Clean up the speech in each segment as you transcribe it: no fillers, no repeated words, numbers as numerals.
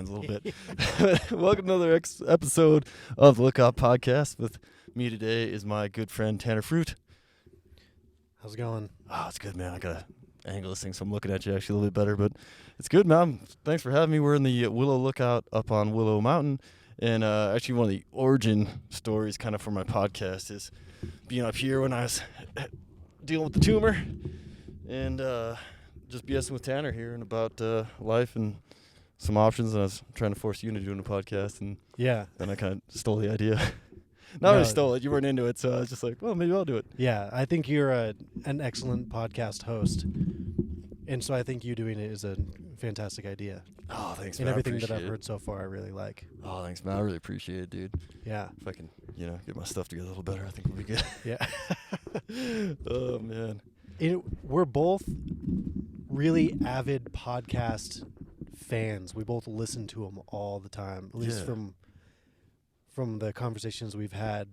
a little bit. Welcome to another episode of the Lookout Podcast. With me today is my good friend Tanner Fruit. How's it going? Oh, it's good, man. I gotta angle this thing so I'm looking at you actually a little bit better, but it's good, man. Thanks for having me. We're in the Willow Lookout up on Willow Mountain, and actually one of the origin stories kind of for my podcast is being up here when I was dealing with the tumor, and just BSing with Tanner here and about life and some options. And I was trying to force you into doing a podcast, and then I kind of stole the idea. Not really stole it. You weren't into it, so I was just like, well, maybe I'll do it. Yeah, I think you're an excellent podcast host, and so I think you doing it is a fantastic idea. Oh, thanks, man. And everything that I've heard so far, I really like. Oh, thanks, man. I really appreciate it, dude. Yeah. If I can, get my stuff together a little better, I think we'll be good. Yeah. Oh, man. We're both really avid podcast fans. We both listen to them all the time, at least from the conversations we've had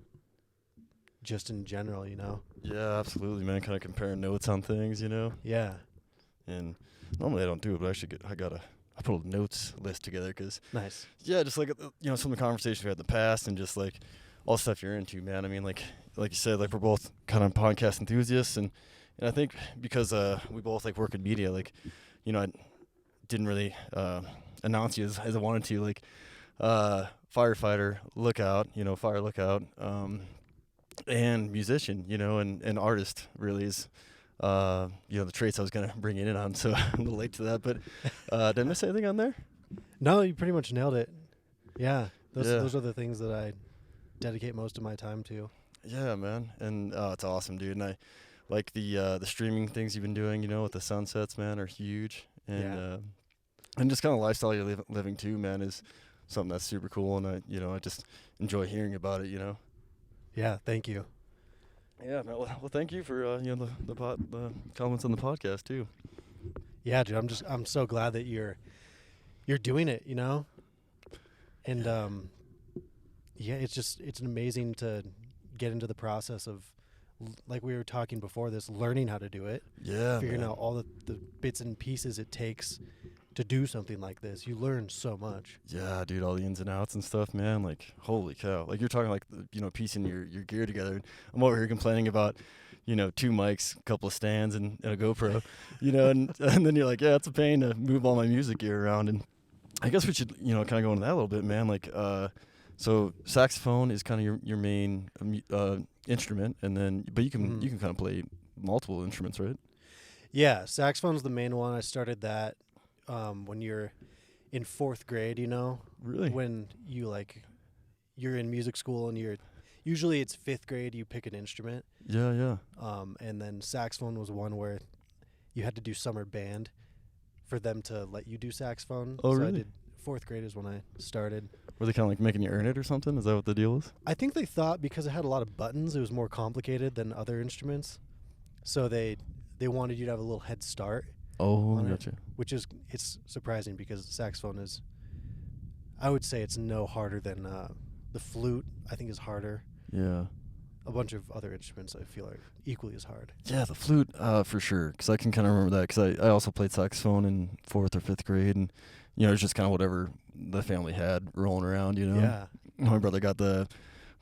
just in general, Yeah, absolutely, man. Kind of comparing notes on things, Yeah. And normally I don't do it, but I put a notes list together because, Nice. Yeah, just like, some of the conversations we had in the past and just like all the stuff you're into, man. I mean, like you said, like we're both kind of podcast enthusiasts, and I think because we both like work in media, like, I didn't really announce you as I wanted to, like firefighter, lookout, fire lookout, and musician, and artist really is, the traits I was going to bring in on. So I'm a little late to that, but did I miss anything on there? No, you pretty much nailed it. Yeah. Those are the things that I dedicate most of my time to. Yeah, man. And it's awesome, dude. And I like the streaming things you've been doing, with the sunsets, man, are huge. And and just kind of lifestyle you're living too, man, is something that's super cool. And I just enjoy hearing about it, Yeah, thank you. Yeah, man. Well, thank you for the comments on the podcast too. Yeah, dude, I'm so glad that you're doing it, And it's amazing to get into the process of, like we were talking before this, learning how to do it. Yeah, figuring out all the bits and pieces it takes to do something like this. You learn so much. Yeah, dude, all the ins and outs and stuff, man. Like, holy cow. Like, you're talking like, piecing your gear together. I'm over here complaining about, 2 mics, a couple of stands, and a GoPro, and then you're like, yeah, it's a pain to move all my music gear around. And I guess we should, kind of go into that a little bit, man. Like, so saxophone is kind of your main instrument, and then, but you can kind of play multiple instruments, right? Yeah, saxophone's the main one. I started that when you're in 4th grade, Really? When you're in music school and usually it's 5th grade, you pick an instrument. Yeah. And then saxophone was one where you had to do summer band for them to let you do saxophone. Oh, so really? I did 4th grade is when I started. Were they kind of like making you earn it or something? Is that what the deal was? I think they thought because it had a lot of buttons, it was more complicated than other instruments. So they wanted you to have a little head start. Oh, gotcha. It's surprising because saxophone is, I would say it's no harder than the flute. I think is harder. Yeah. A bunch of other instruments I feel are equally as hard. Yeah, the flute for sure, because I can kind of remember that because I also played saxophone in 4th or 5th grade, and it's just kind of whatever the family had rolling around. Yeah. My brother got the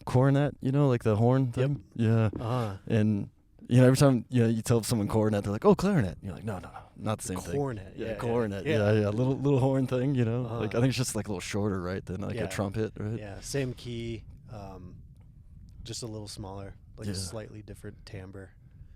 cornet, like the horn thing. Yep. Yeah. And every time you tell someone cornet, they're like, "Oh, clarinet." And you're like, no, not the same thing. Cornet. Yeah, cornet. Yeah. Little horn thing. Like I think it's just like a little shorter, right, than like a trumpet, right? Yeah, same key, just a little smaller, like a slightly different timbre.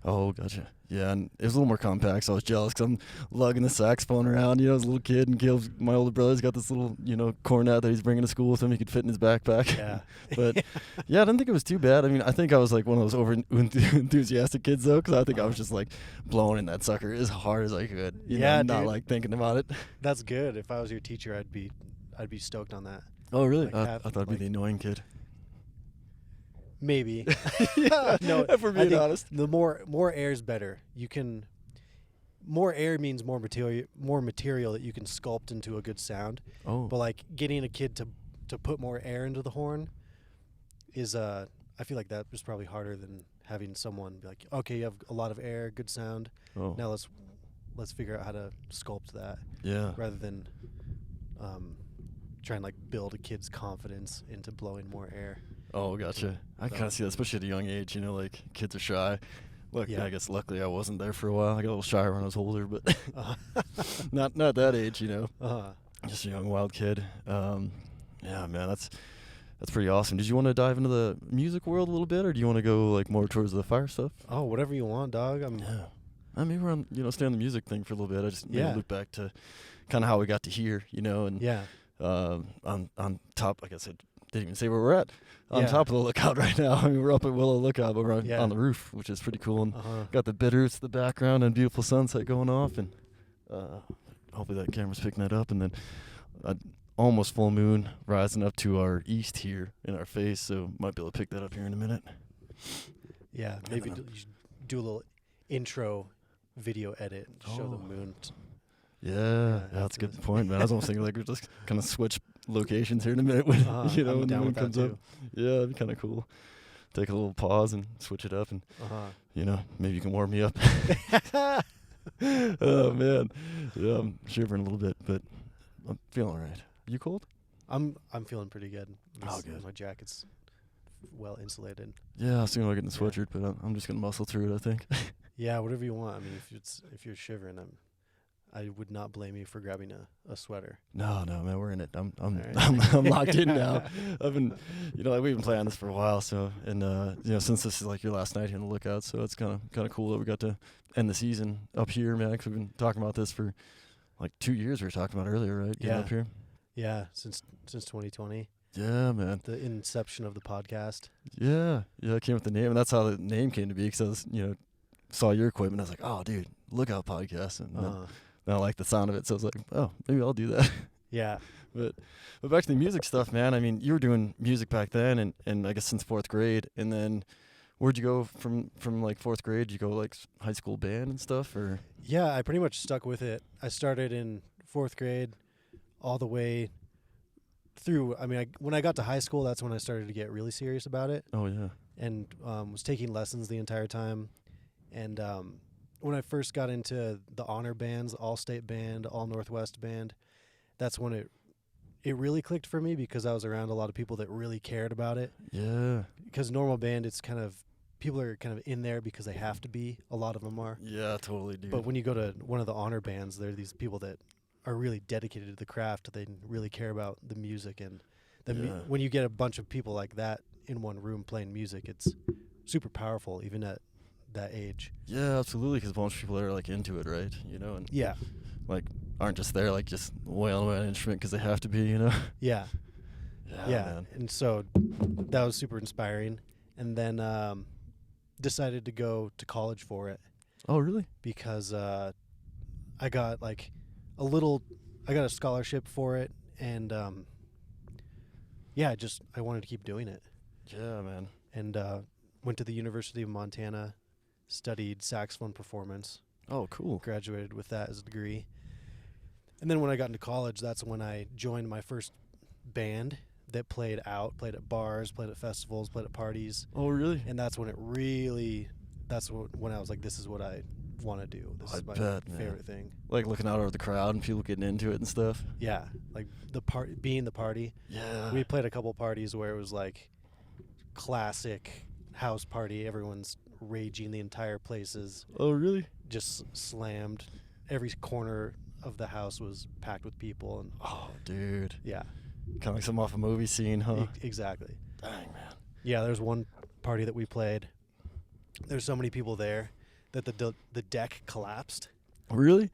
Oh, gotcha. Yeah, and it was a little more compact, so I was jealous because I'm lugging the saxophone around, as a little kid, and Caleb's, my older brother's got this little, cornet that he's bringing to school with him. He could fit in his backpack. Yeah. But, yeah, I didn't think it was too bad. I mean, I think I was, like, one of those over-enthusiastic kids, though, because I think I was just, like, blowing in that sucker as hard as I could. Not, like, thinking about it. That's good. If I was your teacher, I'd be stoked on that. Oh, really? I thought I'd be the annoying kid. Maybe. Yeah, no, if we're being honest. The more air is better. More air means more material that you can sculpt into a good sound. Oh. But like getting a kid to put more air into the horn is I feel like that was probably harder than having someone be like, okay, you have a lot of air, good sound. Oh. Now let's figure out how to sculpt that. Yeah. Rather than try and like build a kid's confidence into blowing more air. Oh, gotcha. I kind of see that, especially at a young age. You know, like kids are shy. Look, Yeah. I guess luckily I wasn't there for a while. I got a little shy when I was older, but Uh-huh. not that age. You know, Uh-huh. just a young wild kid. Yeah, man, that's pretty awesome. Did you want to dive into the music world a little bit, or do you want to go like more towards the fire stuff? Oh, whatever you want, dog. Yeah. I mean, we're on, stay on the music thing for a little bit. I just maybe loop back to kind of how we got to here, and Yeah. on top, like I said, didn't even say where we're at. On Yeah. top of the lookout right now. I mean, we're up at Willow Lookout, but we're on the roof, which is pretty cool. And got the bitters in the background and beautiful sunset going off, and hopefully that camera's picking that up. And then almost full moon rising up to our east here in our face, so might be able to pick that up here in a minute. Yeah, maybe you should do a little intro video edit and show the moon. Yeah, that's a good point, man. I was almost thinking like we're just kind of switch locations here in a minute when I'm when the down moon with that comes up. too. Yeah, it'd be kind of cool. Take a little pause and switch it up, and maybe you can warm me up. Oh man, yeah, I'm shivering a little bit, but I'm feeling all right. You cold? I'm feeling pretty good. Good. My jacket's well insulated. Yeah, I was thinking about getting the sweatshirt, but I'm just gonna muscle through it, I think. Yeah, whatever you want. I mean, if you're shivering, I would not blame you for grabbing a sweater. No, man, we're in it. I'm right. I'm locked in now. I've been, like we've been playing this for a while, so and since this is like your last night here on the lookout, so it's kind of cool that we got to end the season up here, man. 'Cause we've been talking about this for like 2 years. We were talking about earlier, right? Getting up here. Yeah, since 2020. Yeah, man. The inception of the podcast. Yeah, it came with the name, and that's how the name came to be. Because I was, saw your equipment, I was like, oh, dude, Lookout Podcast, and then I liked the sound of it, so I was like, oh, maybe I'll do that. Yeah. But back to the music stuff, man. I mean, you were doing music back then, and I guess since 4th grade, and then where'd you go from like 4th grade? Did you go like high school band and stuff, or? Yeah, I pretty much stuck with it. I started in 4th grade all the way through. I mean, when I got to high school, that's when I started to get really serious about it. Oh, yeah. And was taking lessons the entire time. And when I first got into the honor bands, All-State Band, All-Northwest Band, that's when it really clicked for me, because I was around a lot of people that really cared about it. Yeah. Because normal band, it's kind of, people are kind of in there because they have to be. A lot of them are. Yeah, totally, dude. But when you go to one of the honor bands, there are these people that are really dedicated to the craft. They really care about the music. And when you get a bunch of people like that in one room playing music, it's super powerful, even at that age. Yeah, absolutely, because a bunch of people are like into it, right? And yeah, like aren't just there like just wailing away on an instrument because they have to be, Yeah. Yeah. Man. And so that was super inspiring. And then decided to go to college for it. Oh, really? Because I got I got a scholarship for it, and I wanted to keep doing it. Yeah, man. And went to the University of Montana, studied saxophone performance. Oh, cool. Graduated with that as a degree. And then when I got into college, that's when I joined my first band that played at bars, played at festivals, played at parties. Oh, really? And that's when when I was like, this is what I want to do. This is my favorite thing. Like looking out over the crowd and people getting into it and stuff. Yeah, like being the party. Yeah. We played a couple parties where it was like classic house party. Everyone's raging. The entire place is just slammed. Every corner of the house was packed with people. And oh, dude. Yeah. Kind of like something off a movie scene, huh? Exactly. Dang, man. Yeah, there's one party that we played. There's so many people there that the deck collapsed. Really?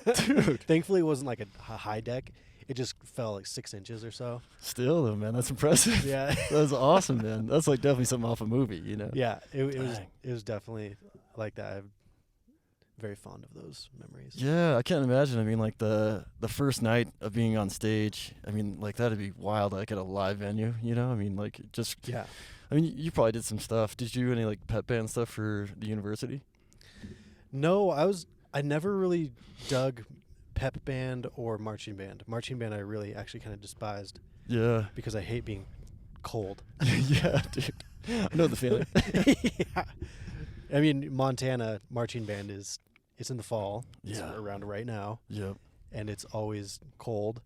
Dude. Thankfully, it wasn't like a high deck. It just fell like 6 inches or so. Still, though, man, that's impressive. Yeah. That's awesome, man. That's like definitely something off a movie, Yeah, it was definitely like that. I'm very fond of those memories. Yeah, I can't imagine. I mean, like the first night of being on stage, I mean, like that'd be wild, like at a live venue, I mean, like just... Yeah. I mean, you probably did some stuff. Did you do any like pep band stuff for the university? No, I never really dug pep band or marching band. Marching band I really actually kind of despised. Yeah. Because I hate being cold. Yeah, dude. I know the feeling. Yeah. I mean, Montana marching band it's in the fall. It's Yeah. around right now. Yep. And it's always cold.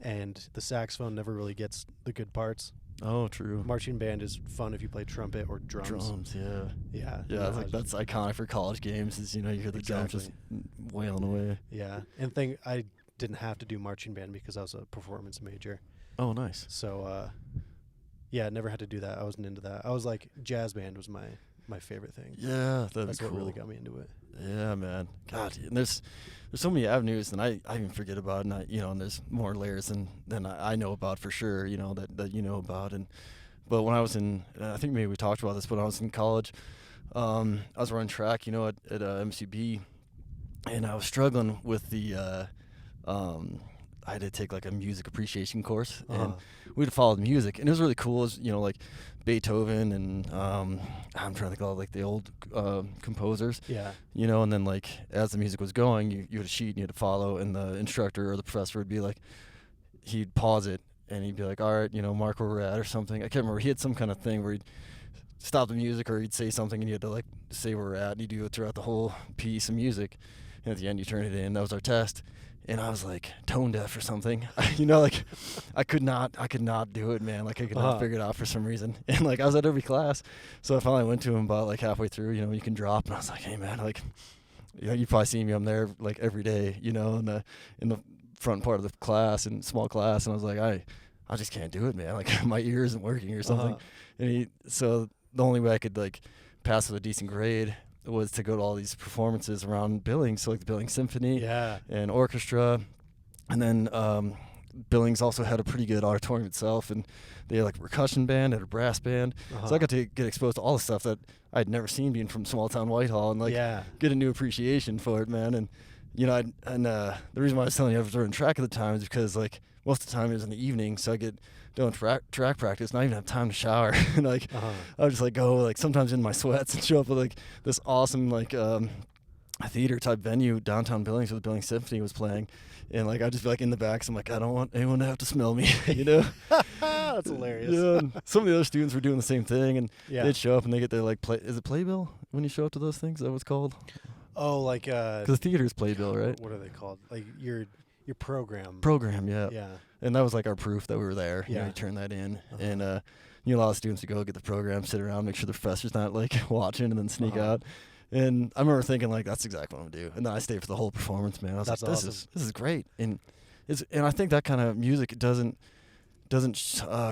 and the saxophone never really gets the good parts. Oh, true. Marching band is fun if you play trumpet or drums. Drums, yeah. Yeah. Yeah, that's iconic for college games. Is you hear the drums just wailing away. Yeah, and I didn't have to do marching band because I was a performance major. Oh, nice. So, yeah, never had to do that. I wasn't into that. I was like, jazz band was my favorite thing. Yeah, that's what really got me into it. Yeah, man. God, and there's so many avenues, and I even forget about, and and there's more layers than I know about for sure. That you know about, but when I was in, I think maybe we talked about this, but when I was in college, I was running track, at MCB, and I was struggling with the. I had to take like a music appreciation course, and we had to follow the music, and it was really cool. It was, like Beethoven and I'm trying to think of like the old composers. Yeah. And then like as the music was going, you had a sheet and you had to follow, and the instructor or the professor would be like, he'd pause it and he'd be like, all right, mark where we're at or something. I can't remember. He had some kind of thing where he'd stop the music or he'd say something and you had to like say where we're at, and he'd do it throughout the whole piece of music, and at the end you turn it in. That was our test. And I was like tone deaf or something, like I could not do it, man. Like I could not figure it out for some reason. And like I was at every class, so I finally went to him about like halfway through. You can drop, and I was like, hey man, like, you probably see me. I'm there like every day, in the front part of the class, in small class. And I was like, I just can't do it, man. Like my ear isn't working or something. And so the only way I could like pass with a decent grade was to go to all these performances around Billings, so like the Billings Symphony and orchestra, and then Billings also had a pretty good auditorium itself, and they had like a percussion band and a brass band, so I got to get exposed to all the stuff that I'd never seen being from small town Whitehall, and like get a new appreciation for it, man. And the reason why I was telling you I was running track at the time is because like most of the time it was in the evening, so I get doing track practice, not even have time to shower. And like I would just like go like sometimes in my sweats and show up at like this awesome like theater type venue downtown Billings where the Billings Symphony was playing, and like I'd just be like in the back, so I'm like, I don't want anyone to have to smell me. That's hilarious. Yeah, and some of the other students were doing the same thing, and they'd show up and they get their like is it playbill when you show up to those things? Is that what it's called? Oh, like because the theater's playbill, right? What are they called? Like your program. Yeah. Yeah. And that was like our proof that we were there. Yeah. You turn that in. And a lot of students would go get the program, sit around, make sure the professor's not like watching, and then sneak out. And I remember thinking like, that's exactly what I'm gonna do. And then I stayed for the whole performance, man. I was like, this is great. And I think that kind of music doesn't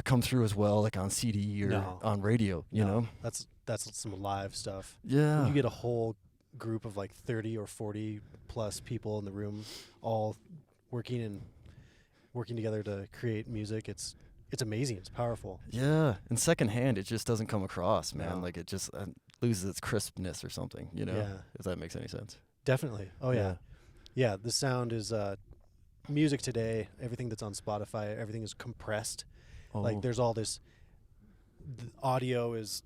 come through as well like on CD or on radio, you know? That's some live stuff. Yeah. When you get a whole group of like 30 or 40 plus people in the room all working together to create music, it's amazing. It's powerful. Yeah, and secondhand, it just doesn't come across, man. Like it just loses its crispness or something, if that makes any sense. Definitely. Oh yeah. The sound is music today, everything that's on Spotify, everything is compressed. Like there's all this, the audio is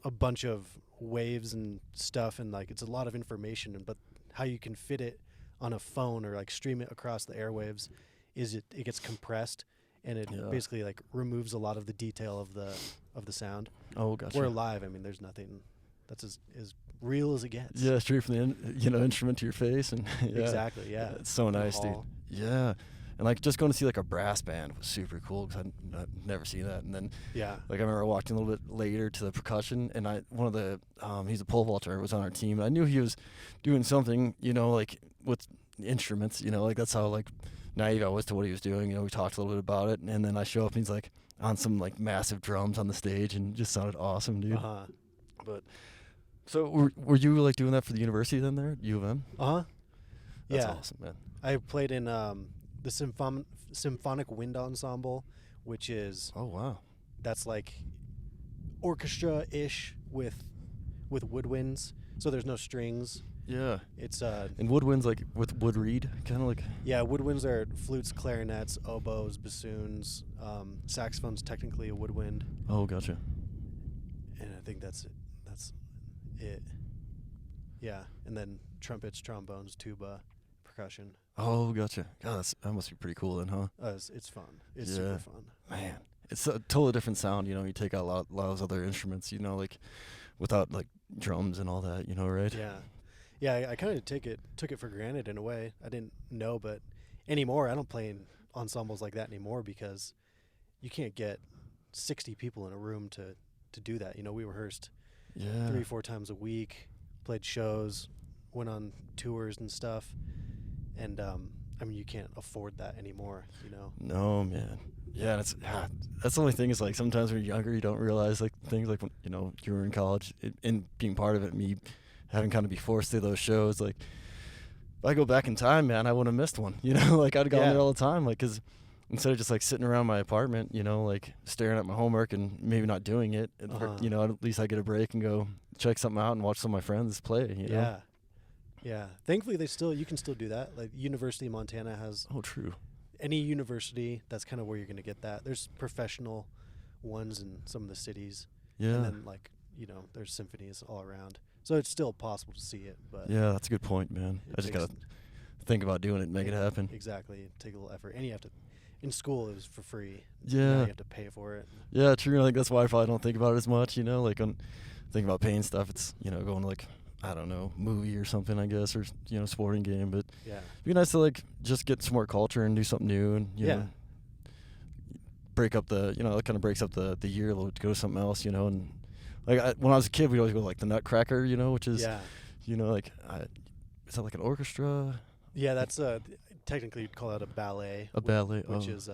a bunch of waves and stuff, and like it's a lot of information, but how you can fit it on a phone or like stream it across the airwaves is it gets compressed, and it basically like removes a lot of the detail of the sound. Oh, gotcha. Where live, I mean, there's nothing that's as real as it gets. Yeah, straight from the instrument to your face, and exactly. Yeah, it's so nice, dude. Yeah. And like just going to see like a brass band was super cool because I'd never seen that. And then like I remember walking a little bit later to the percussion, and one of the he's a pole vaulter, was on our team, and I knew he was doing something, like with instruments, like that's how like naive I was to what he was doing. We talked a little bit about it, and then I show up and he's like on some like massive drums on the stage, and it just sounded awesome, dude. But so were you like doing that for the university then there, U of M? That's awesome, man. I played in the Symphonic Wind Ensemble, which is that's like orchestra-ish with woodwinds, so there's no strings. Yeah, it's and woodwinds like with wood reed, kind of like. Yeah, woodwinds are flutes, clarinets, oboes, bassoons, saxophone's technically a woodwind. Oh, gotcha. And I think that's it. Yeah, and then trumpets, trombones, tuba, percussion. Oh, gotcha. God, that must be pretty cool then, huh? It's fun. It's super fun. Man, it's a totally different sound. You take out a lot of those other instruments. Like without like drums and all that. Right? Yeah. I kind of took it for granted in a way. I didn't know, but anymore I don't play ensembles like that anymore because you can't get 60 people in a room to do that. You know, we rehearsed 3-4 times a week, played shows, went on tours and stuff, and I mean, you can't afford that anymore, you know. No, man. Yeah, that's the only thing is like sometimes when you're younger, you don't realize like things like when, you know, you were in college and being part of it, me having kind of be forced to those shows. Like if I go back in time, man, I wouldn't have missed one. You know, like I'd have gone there all the time, like because instead of just like sitting around my apartment, you know, like staring at my homework and maybe not doing it, you know, at least I get a break and go check something out and watch some of my friends play. You know? Yeah. Thankfully, you can still do that. Like University of Montana has. Oh, true. Any university, that's kind of where you're going to get that. There's professional ones in some of the cities. Yeah. And then like, you know, there's symphonies all around. So it's still possible to see it, but yeah, that's a good point, man. I just gotta think about doing it and make it happen. Exactly. Take a little effort. And you have to, in school it was for free. Yeah. Now you have to pay for it. Yeah, true. I think that's why I probably don't think about it as much, you know, like when thinking about paying stuff, it's, you know, going to like, I don't know, movie or something, I guess, or, you know, sporting game, but yeah, it'd be nice to like just get some more culture and do something new and, you know, break up the, you know, it kind of breaks up the year a little to go to something else, you know, and like when I was a kid, we'd always go like the Nutcracker, you know, which is, you know, like, is that like an orchestra? Yeah, that's technically you'd call that a ballet. A ballet, which is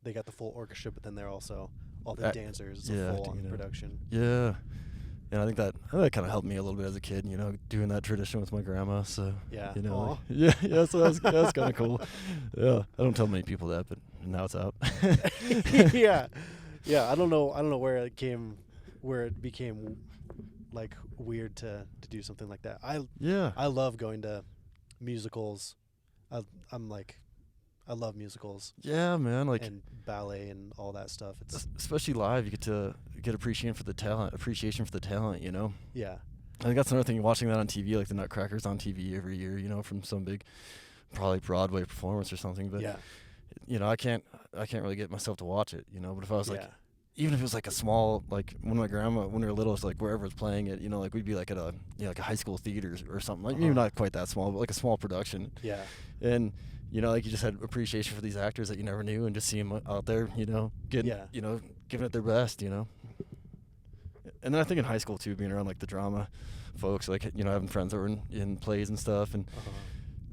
they got the full orchestra, but then they're also all the dancers. It's a full-on production. Yeah, and I think that kind of helped me a little bit as a kid, you know, doing that tradition with my grandma. So you know, like, so that's kind of cool. Yeah, I don't tell many people that, but now it's out. yeah. I don't know where it became like weird to do something like that. I love going to musicals. I love musicals. Yeah, man, like and ballet and all that stuff. It's especially live. You get to get appreciation for the talent. You know. Yeah. I think that's another thing. Watching that on TV, like the Nutcracker's on TV every year. You know, from some big, probably Broadway performance or something. But you know, I can't really get myself to watch it. You know, but if I was like, even if it was like a small, like when my grandma, when we were little, it's like wherever was playing it. You know, like we'd be like at a, you know, like a high school theater or something. Like maybe not quite that small, but like a small production. Yeah. And you know, like you just had appreciation for these actors that you never knew, and just see them out there, you know, you know, giving it their best, you know. And then I think in high school too, being around like the drama folks, like, you know, having friends that were in plays and stuff, and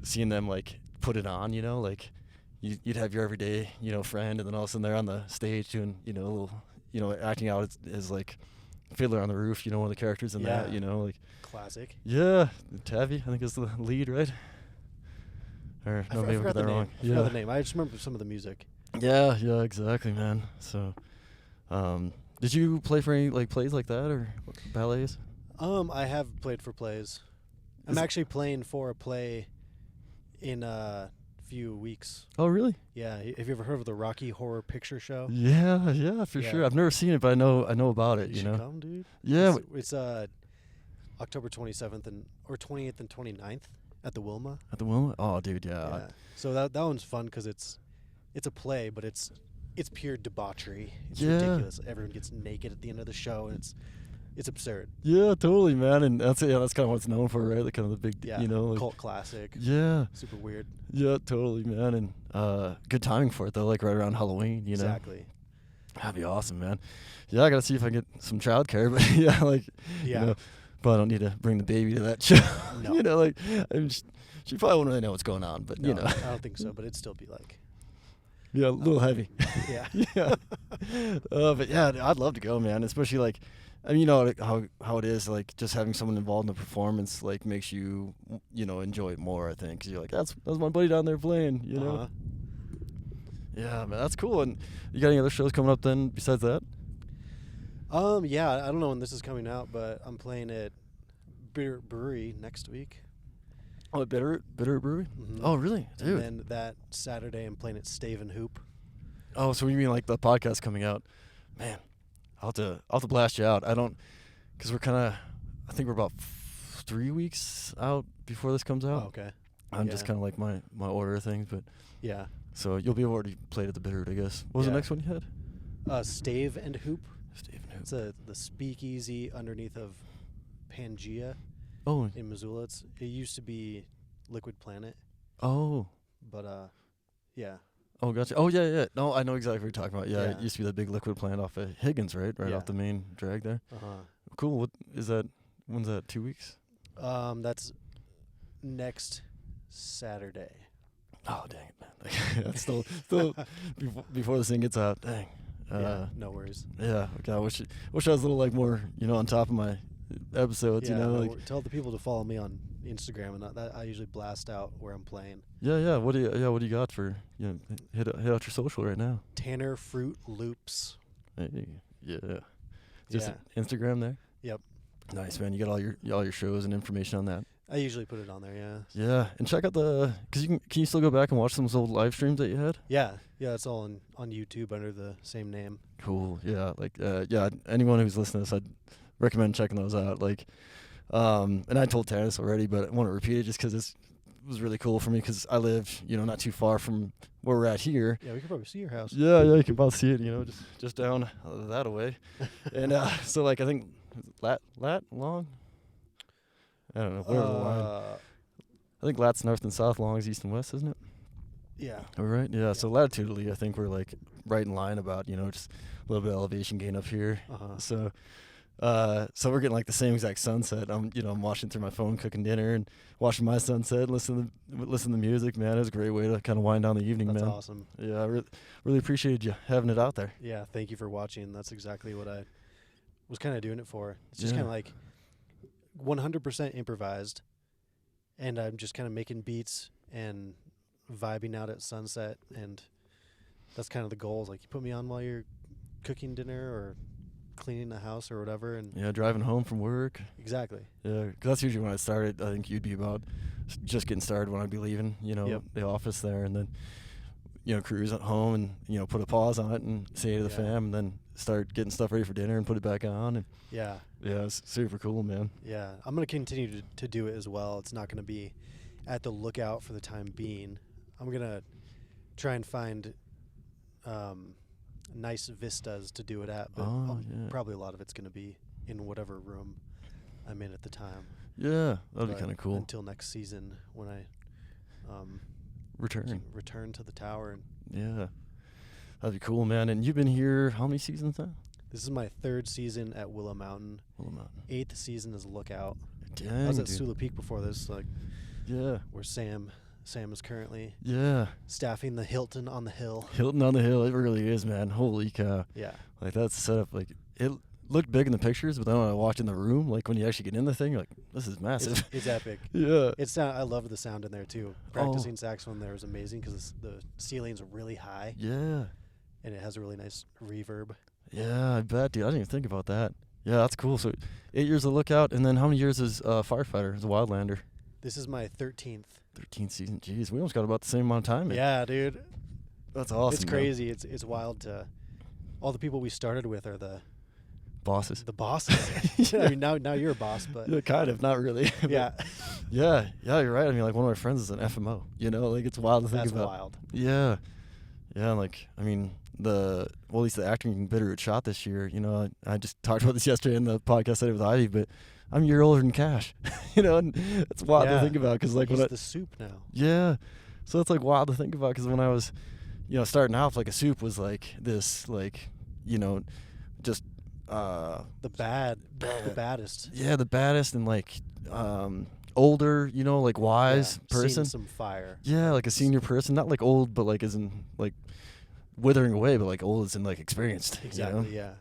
seeing them like put it on, you know, like you'd have your everyday, you know, friend, and then all of a sudden they're on the stage doing, you know, a little, you know, acting out as like Fiddler on the Roof, you know, one of the characters in that, you know, like classic. Yeah, Tavi, I think is the lead, right? Or no, maybe I got that wrong. I forgot the name. I just remember some of the music. Yeah, exactly, man. So, did you play for any like plays like that or ballets? I have played for plays. I'm actually playing for a play in a few weeks. Oh, really? Yeah. Have you ever heard of the Rocky Horror Picture Show? Yeah, for sure. I've never seen it, but I know about it. You know. Come, dude. Yeah. It's October 27th or 28th and 29th. At the Wilma? At the Wilma? Oh, dude, yeah. So that one's fun because it's a play, but it's pure debauchery. It's ridiculous. Everyone gets naked at the end of the show, and it's absurd. Yeah, totally, man. And that's kind of what it's known for, right? Like kind of the big, you know, like, cult classic. Yeah. Super weird. Yeah, totally, man. And good timing for it though, like right around Halloween, you know. Exactly. That'd be awesome, man. Yeah, I gotta see if I can get some childcare, but you know. But I don't need to bring the baby to that show. No. You know, like she probably won't really know what's going on, but you know. I don't think so, but it'd still be like. Yeah, a little heavy. Yeah. Yeah. But yeah, I'd love to go, man. Especially like, I mean, you know how it is. Like just having someone involved in the performance like makes you, you know, enjoy it more. I think because you're like, that's my buddy down there playing. You know. Yeah, man, that's cool. And you got any other shows coming up then besides that? Yeah, I don't know when this is coming out, but I'm playing at Bitter Brewery next week. Oh, at Bitter Brewery? Mm-hmm. Oh, really? Dude. And then that Saturday I'm playing at Stave and Hoop. Oh, so you mean like the podcast coming out? Man, I'll have to blast you out. Because we're kind of, I think we're about 3 weeks out before this comes out. Oh, okay. I'm just kind of like my order of things, but. Yeah. So you'll be already played at the Bitter, I guess. What was the next one you had? Stave and Hoop. Stave and Hoop. It's the speakeasy underneath of Pangea. Oh. In Missoula. It used to be Liquid Planet. Oh. But yeah, Oh, gotcha. Oh, yeah, yeah. No, I know exactly what you're talking about. Yeah, Yeah. it used to be that big liquid plant off of Higgins, right? Right Yeah. off the main drag there. Uh-huh. Cool. What is that? When's that? 2 weeks? That's next Saturday. Oh, dang it, man. That's still before this thing gets out. Dang. Yeah, no worries. Yeah. Okay. I wish I was a little like more, on top of my episodes. Yeah, Like. tell the people to follow me on Instagram, and that I usually blast out where I'm playing. Yeah, yeah. What do you got for hit out your social right now? Tanner Fruit Loops. Hey, yeah. Just Yeah. Instagram there. Yep. Nice, man. You got all your shows and information on that. I usually put it on there. Yeah. Yeah, and check out because can you still go back and watch some of those old live streams that you had? Yeah. It's all on YouTube under the same name. Cool. Yeah. Like anyone who's listening to this, I'd recommend checking those out. Like, and I told Tannis already, but I want to repeat it just because it was really cool for me because I live, not too far from where we're at here. Yeah, we can probably see your house. Yeah, you can about see it, just down that away. And so like I think lat long. I don't know. Whatever the line. I think lat's north and south, long is east and west, isn't it? Yeah. All right. Yeah. So latitudinally, I think we're like right in line about just a little bit of elevation gain up here. Uh-huh. So we're getting like the same exact sunset. I'm watching through my phone, cooking dinner, and watching my sunset, listening to music. Man, it was a great way to kind of wind down the evening. That's man. awesome. Yeah, I really appreciated you having it out there. Yeah, thank you for watching. That's exactly what I was kind of doing it for. It's just Yeah. kind of like 100% improvised, and I'm just kind of making beats and vibing out at sunset, and that's kind of the goal. Is like you put me on while you're cooking dinner or cleaning the house or whatever, and Yeah, driving home from work. exactly. Yeah, 'cause that's usually when I started. I think you'd be about just getting started when I'd be leaving, Yep. the office there, and then, cruise at home and, put a pause on it and say to the Yeah. fam, and then start getting stuff ready for dinner and put it back on. And Yeah, yeah, it's super cool, man. yeah. I'm gonna continue to do it as well. It's not gonna be at the lookout for the time being. I'm gonna try and find nice vistas to do it at, but Yeah. probably a lot of it's gonna be in whatever room I'm in at the time. Yeah, that'd be But kind of cool. until next season when I Return. return to the tower. And Yeah, that'd be cool, man. And you've been here how many seasons now? this is my 3rd season at Willow Mountain. Willow Mountain. 8th season as Lookout. Dang, I was at dude. Sula Peak before this, like Yeah, where Sam is currently yeah. staffing the Hilton on the hill. Hilton on the Hill, it really is, man. Holy cow. Yeah. Like that's set up like it looked big in the pictures, but then when I walked in the room, like when you actually get in the thing, you're like, this is massive. It's epic. Yeah. I love the sound in there too. Practicing saxophone there was amazing because the ceiling's really high Yeah. and it has a really nice reverb. Yeah, I bet, dude. I didn't even think about that. Yeah, that's cool. So 8 years of Lookout, and then how many years as firefighter, as a wildlander? This is my 13th. 13th season. Jeez, we almost got about the same amount of time. Man. Yeah, dude. That's awesome. It's man. crazy. It's wild to all the people we started with are the Bosses. bosses. I mean, now you're a boss, but Yeah, kind of, not really. But yeah, yeah, you're right. I mean, like one of my friends is an FMO. Like it's wild to think that's about. wild. Yeah, yeah. Like I mean, at least the acting Bitterroot shot this year. I just talked about this yesterday in the podcast I did with Ivy, but I'm a year older than Cash. And it's wild to think about because like he's when the soup now. yeah, so it's like wild to think about because when I was, starting out, like a soup was like this, like just The baddest. yeah, the baddest and like older, like wise Yeah, person. seen some fire. Yeah, like a senior person, not like old, but like as in like withering away, but like old as in like experienced. Exactly. Yeah.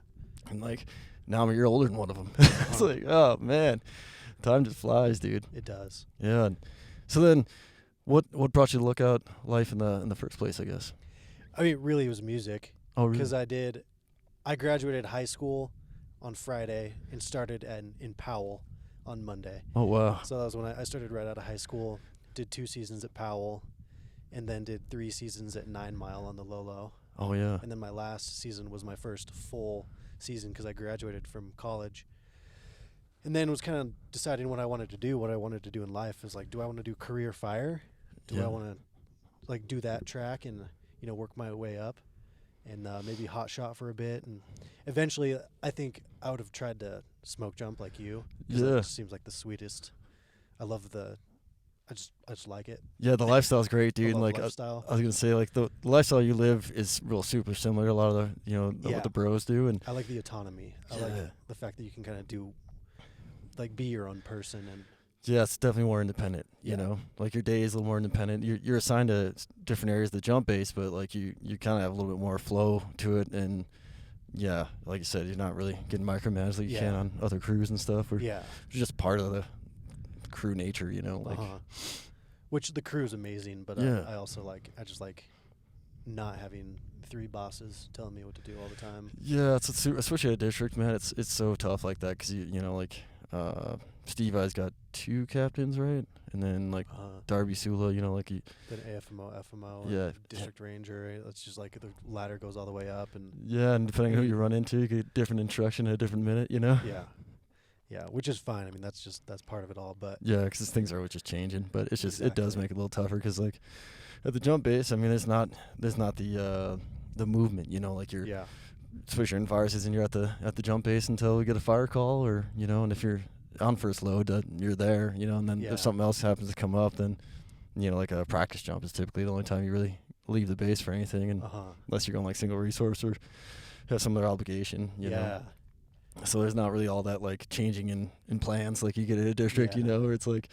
And like now I'm a year older than one of them. It's like, oh man, time just flies, dude. It does. Yeah. So then, what brought you to Lookout life in the first place? I guess. I mean, really, it was music. Oh, really? Because I graduated high school on Friday and started in Powell on Monday. Oh wow. So that was when I started right out of high school. Did 2 seasons at Powell, and then did 3 seasons at 9 Mile on the Lolo. Oh yeah. And then my last season was my first full season because I graduated from college. And then was kind of deciding what I wanted to do in life. Is like, do I want to do career fire? Do I want to like do that track and work my way up, and maybe hot shot for a bit, and eventually I think I would have tried to smoke jump like you. 'Cause Yeah. that just seems like the sweetest. I love the I just like it. Yeah, the lifestyle's great, I dude. love Like lifestyle. I was gonna say, like the lifestyle you live is real super similar to a lot of what the bros do, and I like the autonomy. I like the fact that you can kind of do, like, be your own person. And yeah, it's definitely more independent. You Yeah. know, like your day is a little more independent. You're assigned to different areas of the jump base, but like you kind of have a little bit more flow to it, and yeah, like you said, you're not really getting micromanaged like you can on other crews and stuff. Or yeah, it's just part of the crew nature, you know. Like, which the crew is amazing, but Yeah. I just like not having 3 bosses telling me what to do all the time. yeah, it's especially at district, man. It's so tough like that because you know like Steve I's got 2 captains, right? And then like Darby Sula, you know, like he Then AFMO, FMO, Yeah. and district ranger. Right? It's just like the ladder goes all the way up, and yeah, and depending on who you run into, you get different instruction at a different minute, you know. yeah, which is fine. I mean, that's part of it all. But Yeah, because things are always just changing, but it's just it does Exactly. make it a little tougher because like at the jump base, I mean, there's not the movement, you know, like you're yeah, especially in fire season, you're at the jump base until we get a fire call, or you know, and if you're on first load, you're there, you know, and then Yeah. if something else happens to come up, then you know, like a practice jump is typically the only time you really leave the base for anything, and unless you're going like single resource or have some other obligation, you know. So there's not really all that like changing in plans like you get at a district, you Yeah. know, where it's like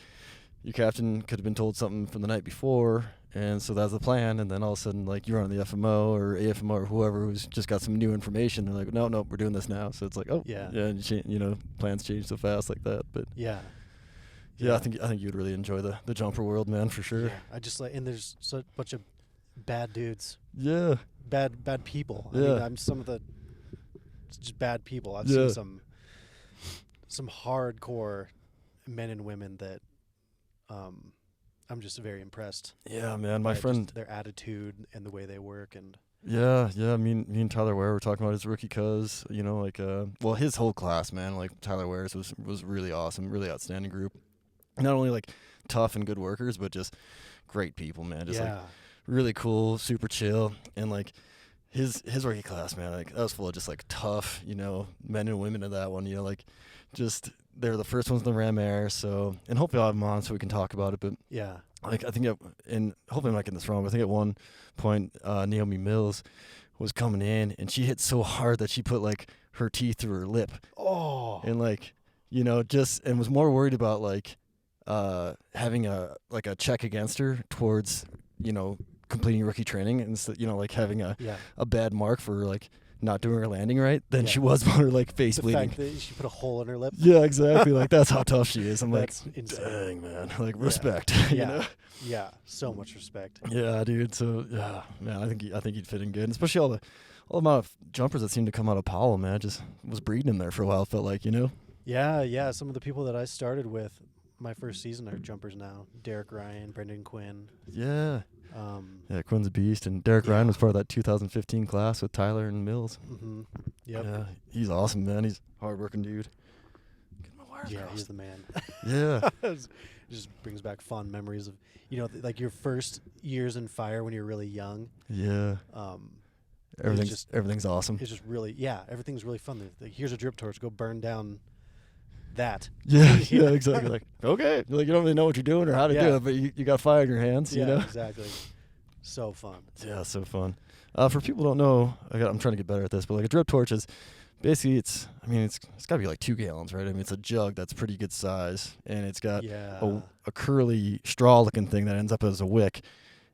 your captain could have been told something from the night before, and so that's the plan, and then all of a sudden like you're on the FMO or AFMO or whoever who's just got some new information. They're like, no, we're doing this now. So it's like, oh, Yeah. and you know, plans change so fast like that. But yeah. I think you'd really enjoy the jumper world, man, for sure. Yeah. I just like, and there's such a bunch of bad dudes, Yeah. bad people. I Yeah. mean, I'm some of the just bad people. I've Yeah. seen some hardcore men and women that I'm just very impressed. Yeah, man. My by friend. just their attitude and the way they work, and Yeah. Me and Tyler Ware were talking about his rookie cuz, you know, like well, his whole class, man, like Tyler Ware's was really awesome, really outstanding group. Not only like tough and good workers, but just great people, man. Just like really cool, super chill, and like his rookie class, man, like that was full of just like tough, you know, men and women of that one, you know, like just they're the first ones in the Ram Air, so and hopefully I'll have them on so we can talk about it, but yeah, like I think and hopefully I'm not getting this wrong, but I think at one point Naomi Mills was coming in and she hit so hard that she put like her teeth through her lip. And like, you know, just and was more worried about like having a check against her towards, you know, completing rookie training, and you know, like having a bad mark for like not doing her landing right than she was about her like face the bleeding. fact that she put a hole in her lip. Yeah, exactly. Like that's how tough she is. I'm That's like, insane. dang, man. Like respect. You know? Yeah, so much respect. Yeah, dude. So yeah, man, I think he'd fit in good, and especially all the amount of jumpers that seemed to come out of Powell, man, just was breeding him there for a while. Felt like, you know. Yeah. Some of the people that I started with my first season are jumpers now. Derek Ryan, Brendan Quinn. Yeah. Quinn's a beast, and Derek Ryan was part of that 2015 class with Tyler and Mills. Mm-hmm. Yep. Yeah, he's awesome, man. He's a hard-working dude. Get my wires Yeah, crossed. he's the man. Yeah. It just brings back fond memories of, you know, like your first years in fire when you're really young. Yeah. Everything's awesome. It's just really, everything's really fun. Like, here's a drip torch, go burn down that. Yeah, exactly. Like, okay, like you don't really know what you're doing or how to do it, but you got fire in your hands. You know, exactly. So fun. Yeah, so fun. For people who don't know, I'm trying to get better at this, but like a drip torch is basically it's got to be like 2 gallons, right? I mean, it's a jug that's pretty good size, and it's got a curly straw-looking thing that ends up as a wick,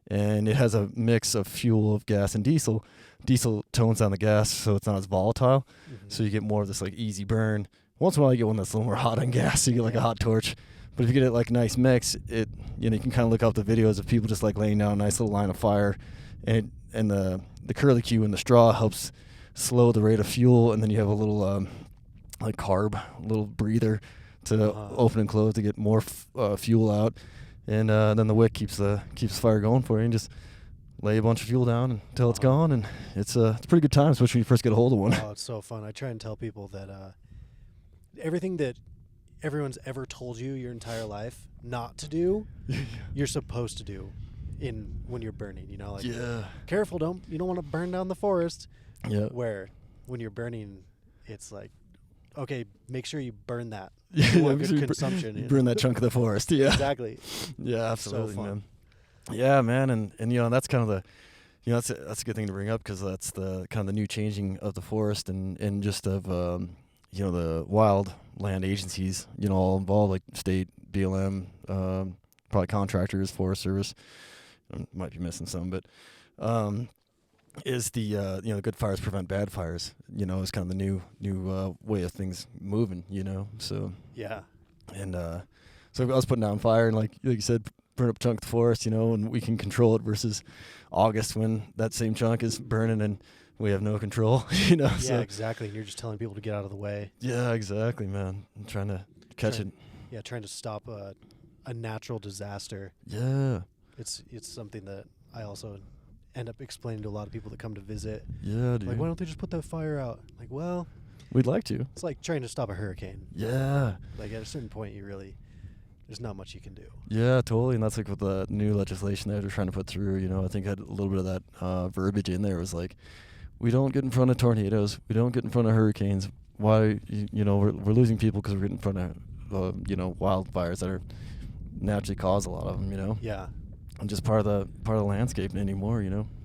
and it has a mix of fuel, of gas, and diesel. Diesel tones down the gas, so it's not as volatile, so you get more of this like easy burn. Once in a while, you get one that's a little more hot on gas, so you get like a hot torch. But if you get it like nice mix, you can kind of look up the videos of people just like laying down a nice little line of fire, and the curlicue in the straw helps slow the rate of fuel, and then you have a little like carb, little breather to open and close to get more fuel out, and then the wick keeps fire going for you, and just lay a bunch of fuel down until it's gone, and it's a pretty good time, especially when you first get a hold of one. Oh, it's so fun. I try and tell people that everything that everyone's ever told you your entire life not to do, you're supposed to do when you're burning, you know, like careful, you don't want to burn down the forest. Yeah. Where when you're burning, it's like, okay, make sure you burn that. Yeah, You want make good sure you consumption. you burn that chunk of the forest. Yeah. Exactly. Yeah, absolutely, fun. man. Yeah, man, and that's kind of the, that's a good thing to bring up because that's the kind of the new changing of the forest and just of the wild land agencies, all involved, like state, BLM, probably contractors, Forest Service. Might be missing some, but is the the good fires prevent bad fires. Is kind of the new way of things moving. So Yeah. and so I was putting down fire and like you said, burn up a chunk of the forest, and we can control it versus August when that same chunk is burning and we have no control. Yeah, So, exactly. And you're just telling people to get out of the way. yeah, exactly, man. I'm trying to catch it. Yeah, trying to stop a natural disaster. Yeah. It's something that I also end up explaining to a lot of people that come to visit. Yeah, dude. Like, why don't they just put that fire out? Like, well, We'd like to. it's like trying to stop a hurricane. Yeah. Like, at a certain point, there's not much you can do. Yeah, totally. And that's like with the new legislation that they're trying to put through, I think had a little bit of that verbiage in there. It was like, we don't get in front of tornadoes. We don't get in front of hurricanes. Why, we're losing people because we're getting in front of, wildfires that are naturally cause a lot of them, Yeah. And just part of the landscape anymore,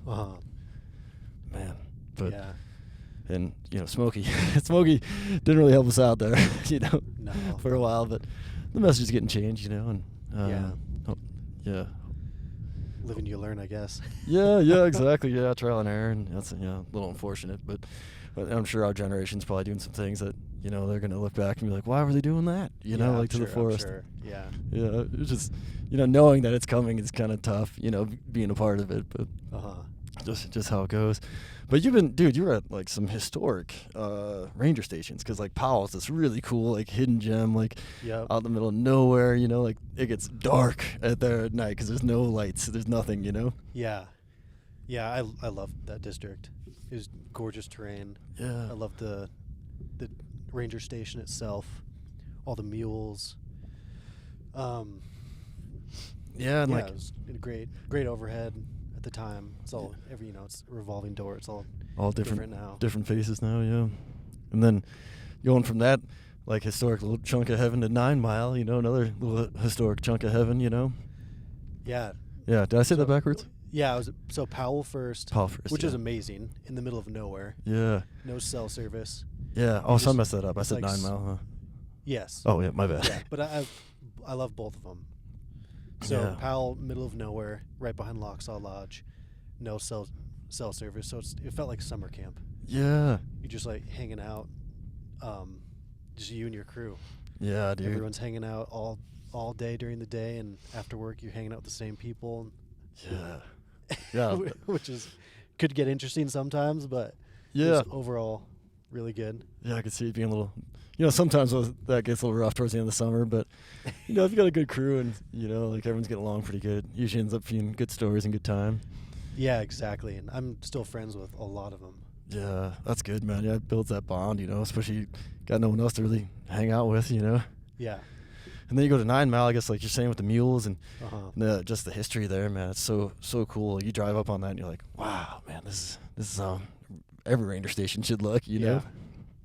Uh-huh. Man. But, yeah. and, Smokey didn't really help us out there, No. for a while, but the message is getting changed, and, Yeah. Yeah. Live and you learn, I guess. Yeah, exactly. Yeah, trial and error, and that's a little unfortunate. But I'm sure our generation's probably doing some things that they're gonna look back and be like, why were they doing that? Like to the forest. I'm sure. Yeah. Yeah, it's just knowing that it's coming is kind of tough. Being a part of it, but just how it goes. But you were at like some historic ranger stations because like Powell's this really cool like hidden gem like Yep. out in the middle of nowhere. Like it gets dark there at night because there's no lights, there's nothing. Yeah. Yeah, I love that district. It was gorgeous terrain. Yeah. I love the ranger station itself, all the mules. Yeah, and like it was great overhead at the time. It's all it's a revolving door. It's all different now. Different faces now, yeah. And then going from that like historic little chunk of heaven to 9 Mile, another little historic chunk of heaven, Yeah. Yeah, did I say that backwards? Yeah, so Powell first, which yeah. is amazing, in the middle of nowhere. Yeah. No cell service. Yeah. Oh, so I messed that up. I it's said like 9 Mile, huh? Yes. Oh, yeah, my bad. Yeah, but I love both of them. So Yeah. Powell, middle of nowhere, right behind Locksaw Lodge, no cell service. So it felt like summer camp. Yeah. You're just like hanging out, just you and your crew. Yeah, dude. Everyone's hanging out all day during the day, and after work you're hanging out with the same people. Yeah. Yeah. Which could get interesting sometimes, but Yeah. it's overall really good. Yeah, I could see it being a little, sometimes that gets a little rough towards the end of the summer, but, if you got a good crew and, like everyone's getting along pretty good, usually ends up being good stories and good time. Yeah, exactly. And I'm still friends with a lot of them. Yeah, that's good, man. Yeah, it builds that bond, especially you got no one else to really hang out with, Yeah. And then you go to 9 Mile, I guess, like you're saying with the mules and just the history there, man. It's so cool. You drive up on that and you're like, wow, man, this is how every ranger station should look, know?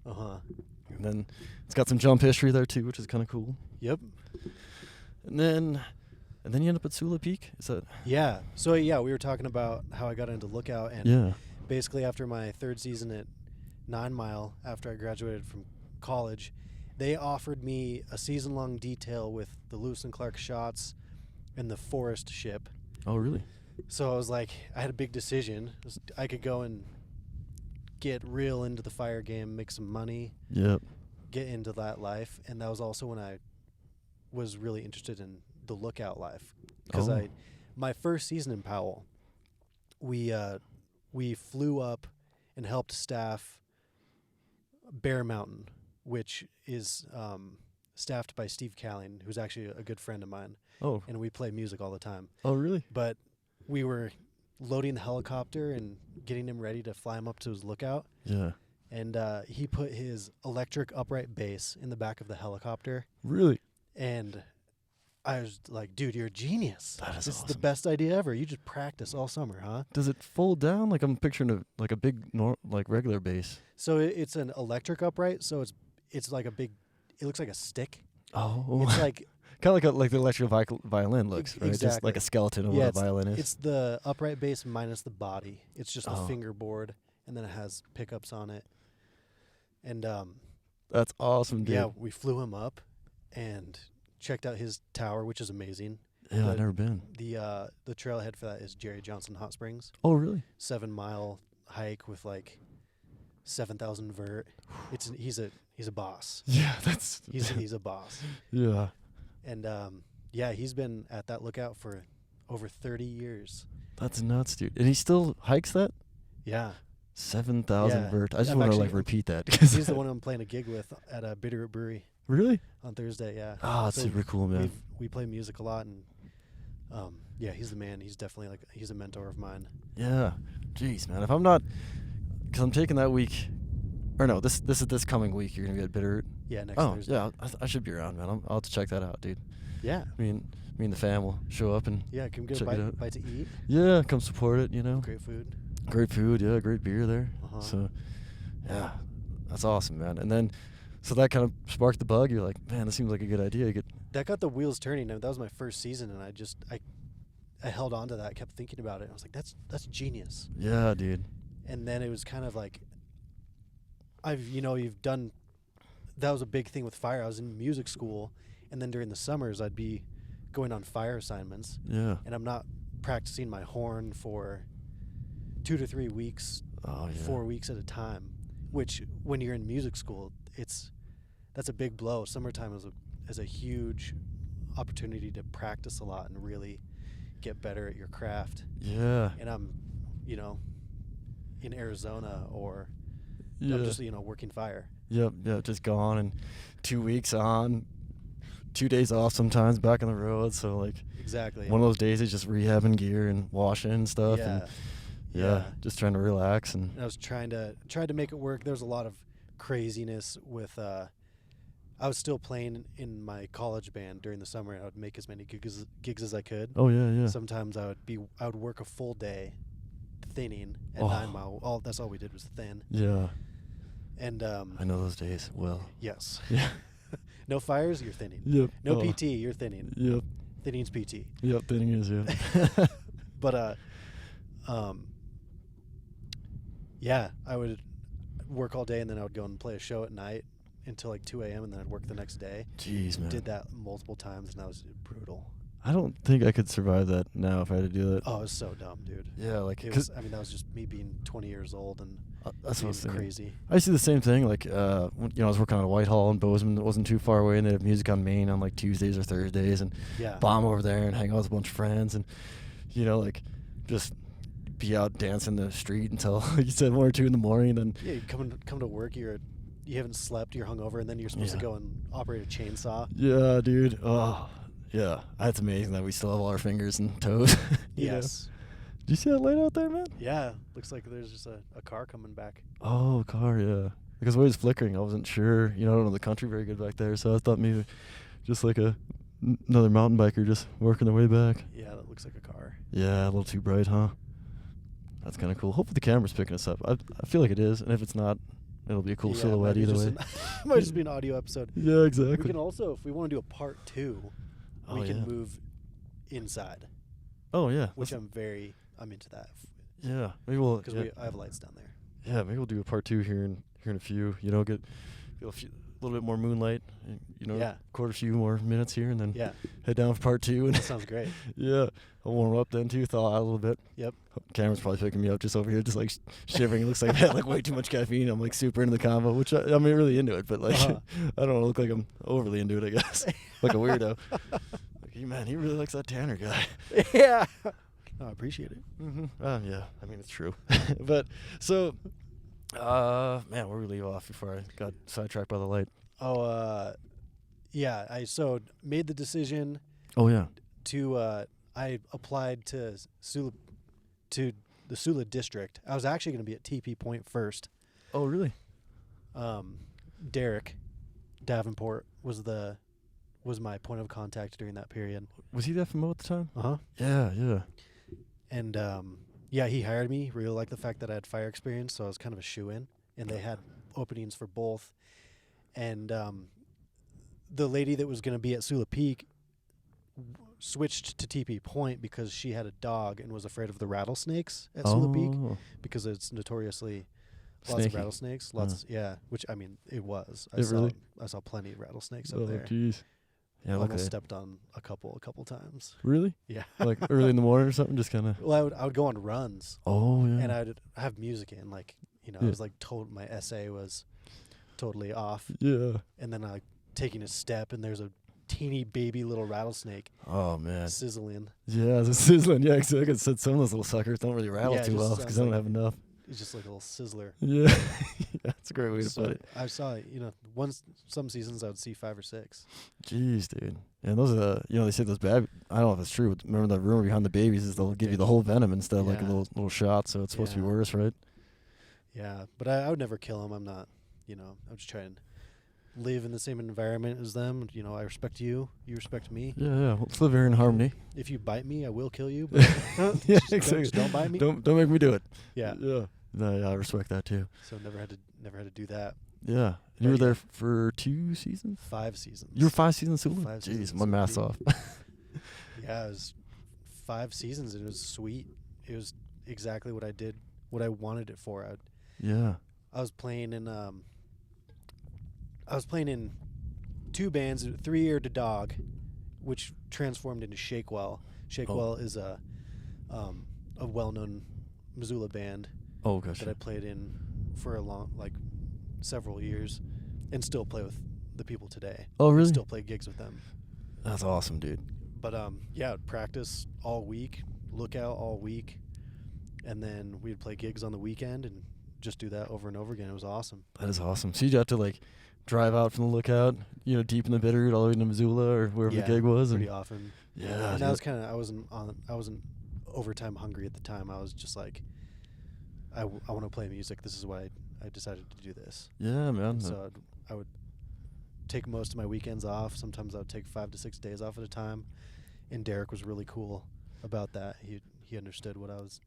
And then it's got some jump history there too, which is kind of cool. Yep. And then you end up at Sula Peak. Is that? Yeah. So yeah, we were talking about how I got into Lookout, and basically after my third season at 9 Mile, after I graduated from college, they offered me a season-long detail with the Lewis and Clark shots and the forest ship. Oh, really? So I was like, I had a big decision. I could go and get real into the fire game, make some money, get into that life, and that was also when I was really interested in the Lookout life, because my first season in Powell, we flew up and helped staff Bear Mountain, which is staffed by Steve Calling, who's actually a good friend of mine. Oh. And we play music all the time. Oh, really? But we were loading the helicopter and getting him ready to fly him up to his lookout. Yeah. And he put his electric upright bass in the back of the helicopter. Really? And I was like, dude, you're a genius. That is This awesome. is the best idea ever. You just practice all summer, huh? Does it fold down? Like I'm picturing a big regular bass. So it's an electric upright, so it's like a big. It looks like a stick. Oh, It's like kind of like the electric violin looks, right? Just exactly. like a skeleton of what a violin is. It's the upright bass minus the body. It's just the Oh. fingerboard, and then it has pickups on it. And That's awesome, dude. yeah, we flew him up and checked out his tower, which is amazing. Yeah, I've never been. The trailhead for that is Jerry Johnson Hot Springs. Oh, really? 7-mile hike with like 7,000 vert. He's a boss. Yeah, that's He's a boss. yeah. And yeah, he's been at that lookout for over 30 years. That's nuts, dude. And he still hikes that? Yeah. 7,000 Yeah. vert. I just I'm want to actually- like repeat that. He's the one I'm playing a gig with at a Bitterroot Brewery Really? on Thursday. Yeah. Oh, that's So super cool, man. we play music a lot, and yeah, he's the man. He's definitely he's a mentor of mine. Yeah. Jeez, man. If I'm not, because I'm taking that week, or no, this is this coming week. You're gonna be at Bitterroot. Yeah, next Oh, Thursday. yeah. I should be around, man. I'll have to check that out, dude. Yeah. Me and the fam will show up and Yeah, come get a check it out. bite to eat. yeah, come support it. You know, Great food. great food. Yeah, great beer there. Uh-huh. So, yeah, that's awesome, man. And then, so that kind of sparked the bug. You're like, man, this seems like a good idea. You get That got the wheels turning. And that was my first season, and I held on to that. Kept thinking about it. I was like, that's genius. yeah, dude. And then it was kind of like, you've done. That was a big thing with fire. I was in music school, and then during the summers, I'd be going on fire assignments, Yeah. and I'm not practicing my horn for 2 to 3 weeks, Oh, yeah. 4 weeks at a time. Which, when you're in music school, that's a big blow. Summertime is a huge opportunity to practice a lot and really get better at your craft. Yeah. And I'm, in Arizona, or Yeah. I'm just working fire. Yep. Yeah. Just gone and 2 weeks on, 2 days off sometimes back on the road. So like Exactly. one of those days is just rehabbing gear and washing and stuff. Yeah. And yeah, just trying to relax and And I was trying to make it work. There was a lot of craziness with. I was still playing in my college band during the summer, and I would make as many gigs as I could. oh yeah, yeah. Sometimes I would work a full day, thinning at Oh. 9 Mile. That's all we did was thin. Yeah. And I know those days well. yes, Yeah. no fires, you're thinning. Yep. No Oh. PT, you're thinning. Yep. Thinning's PT. Yep. Thing is, yeah. But yeah, I would work all day, and then I would go and play a show at night until like 2 a.m. and then I'd work the next day. Jeez, man. Did that multiple times, and that was brutal. I don't think I could survive that now if I had to do that. Oh, it was so dumb, dude. Yeah, like It was. I mean, that was just me being 20 years old and that's what I was being thinking. crazy. I see the same thing. Like, when, I was working on Whitehall in Bozeman. It wasn't too far away, and they have music on Main on like Tuesdays or Thursdays, and Yeah. bomb over there and hang out with a bunch of friends, and like just be out dancing the street until like you said 1 or 2 in the morning. Then Yeah, you come to work. You haven't slept. You're hungover, and then you're supposed to Yeah. go and operate a chainsaw. yeah, dude. Oh, yeah. That's amazing that we still have all our fingers and toes. you know? Yes. Did you see that light out there, man? Yeah. Looks like there's just a car coming back. Oh, car, yeah. Because the way it was flickering, I wasn't sure. I don't know the country very good back there, so I thought maybe just like another mountain biker just working their way back. Yeah, that looks like a car. Yeah, a little too bright, huh? That's kind of cool. Hopefully the camera's picking us up. I feel like it is, and if it's not, it'll be a cool Yeah, silhouette might be either just way. might just be an audio episode. Yeah, exactly. We can also, if we want to do a part 2, we Oh, can yeah. move inside, Oh yeah, which let's- I'm into that yeah. Maybe we'll because yeah, I have lights down there. yeah, maybe we'll do a part 2 here in a few. Get feel a little bit more moonlight. Yeah. record a few more minutes here, and then Yeah, head down for part 2. And that sounds great. yeah, I'll warm up then too, thaw out a little bit. Yep. Camera's probably picking me up just over here, just like shivering. It looks like I had like way too much caffeine. I'm like super into the combo, which I'm really into it, but like Uh-huh. I don't want to look like I'm overly into it. I guess like a weirdo. Like, man, he really likes that Tanner guy. Yeah. No, I appreciate it. Mm-hmm. Yeah, I mean it's true. But so, man, where we leave off before I got sidetracked by the light? Oh, yeah. I made the decision Oh yeah. to I applied to the Sula district. I was actually going to be at TP Point first. Oh really? Derek Davenport was my point of contact during that period. Was he that FMO at the time? Uh huh. Yeah, yeah. And yeah, he hired me. Really liked the fact that I had fire experience, so I was kind of a shoe-in. And they had openings for both. and the lady that was going to be at Sula Peak switched to TP Point because she had a dog and was afraid of the rattlesnakes at Sula Peak because it's notoriously lots of rattlesnakes. Which I mean it was. I saw plenty of rattlesnakes up there. Oh, jeez. Yeah, almost stepped on a couple times. Really? Yeah. Like early in the morning or something, just kind of. Well, I would go on runs. Oh yeah. And I'd have music in, like I was like told my essay was totally off. Yeah. And then I taking a step and there's a teeny baby little rattlesnake. Oh man. Sizzling. Yeah, it's sizzling. Yeah, exactly. I said some of those little suckers don't really rattle too well because I don't have enough. It's just like a little sizzler. Yeah. That's a great way to put it. I saw, some seasons I would see 5 or 6. Jeez, dude. And those are they say those bad. I don't know if it's true. But remember the rumor behind the babies is they'll give you the whole venom instead of like a little shot, so it's supposed to be worse, right? Yeah, but I would never kill them. I'm not, I'm just trying to live in the same environment as them. I respect you. You respect me. Yeah. Let's live here in harmony. If you bite me, I will kill you. But yeah, exactly. Just don't bite me. Don't make me do it. Yeah. Yeah. No, yeah, I respect that too. So never had to do that. Yeah. You were there for 2 seasons? 5 seasons. You were 5 seasons Sula? 5 seasons. Jeez, my math's off. Yeah, it was 5 seasons and it was sweet. It was exactly what I did, what I wanted it for. I was playing in 2 bands, 3-year to Dog, which transformed into Shakewell. Shakewell is a well-known Missoula band that I played in for several years and still play with the people today. Oh, really? Still play gigs with them. That's awesome, dude. But I'd practice all week, look out all week, and then we'd play gigs on the weekend and just do that over and over again. It was awesome. That is awesome. So you'd have to drive out from the Lookout, deep in the Bitterroot all the way to Missoula or wherever the gig was. Pretty often. Yeah. And that was I wasn't overtime hungry at the time. I was just like, I want to play music. This is why I decided to do this. Yeah, man. So I would take most of my weekends off. Sometimes I would take 5 to 6 days off at a time. And Derek was really cool about that. He understood what I was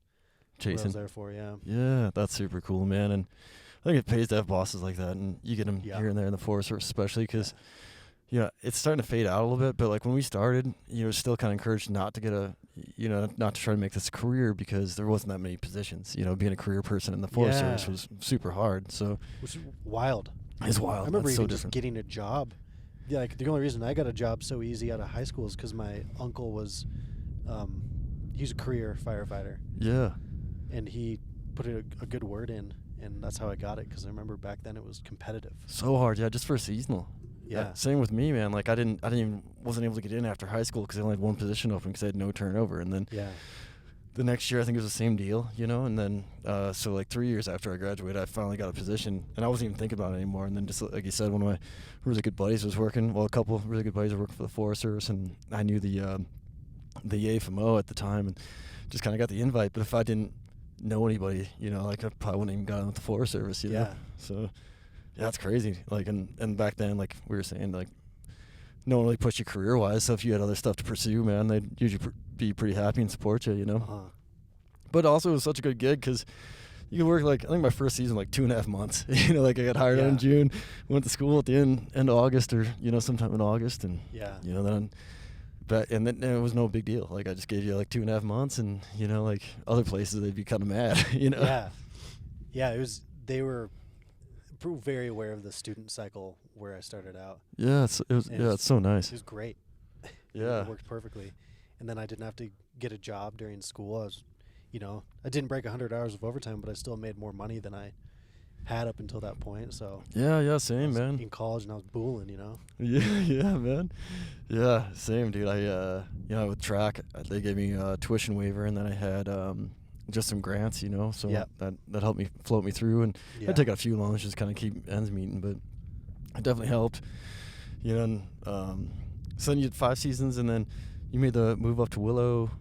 chasing. What I was there for, yeah. Yeah, that's super cool, man. And I think it pays to have bosses like that, and you get them here and there in the Forest Service, especially because, it's starting to fade out a little bit. But when we started, still kind of encouraged not to get not to try to make this a career because there wasn't that many positions. Being a career person in the Forest Service was super hard. So, which is wild. It's wild. I remember That's even so just getting a job. Yeah, the only reason I got a job so easy out of high school is because my uncle was, he's a career firefighter. Yeah. And he put a good word in, and that's how I got it. Because I remember back then it was competitive. So hard, yeah, just for a seasonal. Yeah. Same Same with me, man. I wasn't able to get in after high school because I only had one position open because I had no turnover, and then the next year I think it was the same deal, and then so 3 years after I graduated, I finally got a position, and I wasn't even thinking about it anymore. And then just like you said, one of my really good buddies was working. Well, a couple of really good buddies were working for the Forest Service, and I knew the AFMO at the time, and just kind of got the invite. But if I didn't know anybody, I probably wouldn't even got in with the Forest Service, you know. So yeah, that's crazy. And back then, we were saying, no one really pushed you career-wise, so if you had other stuff to pursue, man, they'd usually be pretty happy and support you, Uh-huh. But also, it was such a good gig because you could work, I think my first season, 2.5 months. I got hired out in June, went to school at the end of August or, sometime in August, and, then it was no big deal. I just gave you, 2.5 months, and, other places, they'd be kind of mad, Yeah, they were very aware of the student cycle where I started out. Yeah, it's so nice. It was great. Yeah. It worked perfectly. And then I didn't have to get a job during school. I was, I didn't break 100 hours of overtime, but I still made more money than I had up until that point. So yeah, same, man. In college, and I was booling, Yeah, man. Yeah, same, dude. I with track, they gave me a tuition waiver, and then I had just some grants, so that helped me float me through, and I'd take out a few loans just kind of keep ends meeting, but it definitely helped, and so then you had 5 seasons, and then you made the move up to Willow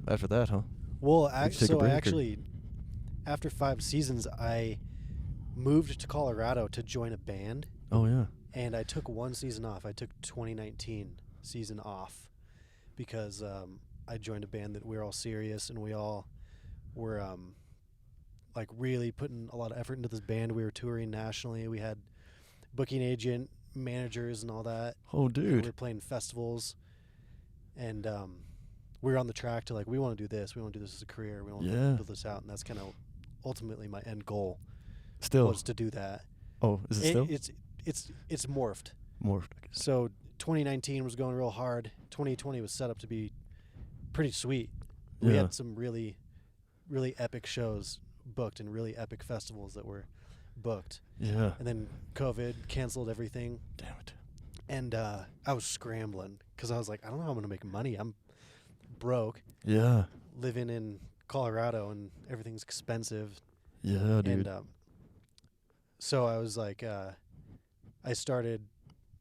after that, huh? Well, actually, after 5 seasons, I moved to Colorado to join a band. Oh, yeah. And I took 1 season off. I took 2019 season off because I joined a band that we were all serious, and we all were really putting a lot of effort into this band. We were touring nationally. We had booking agent, managers, and all that. Oh, And dude. we were playing festivals, and we were on the track to like, we want to do this. We want to do this as a career. We want to Yeah. build this out, and that's kind of ultimately my end goal Still. was to do that. Oh, is it still? It's morphed. More. So 2019 was going real hard. 2020 was set up to be pretty sweet. We Yeah. had some really, really epic shows booked and really epic festivals that were booked. Yeah. And then COVID canceled everything. Damn it. And I was scrambling because I was like, I don't know how I'm going to make money. I'm broke, Yeah. living in Colorado, and everything's expensive. Yeah, dude. And so I was like, I started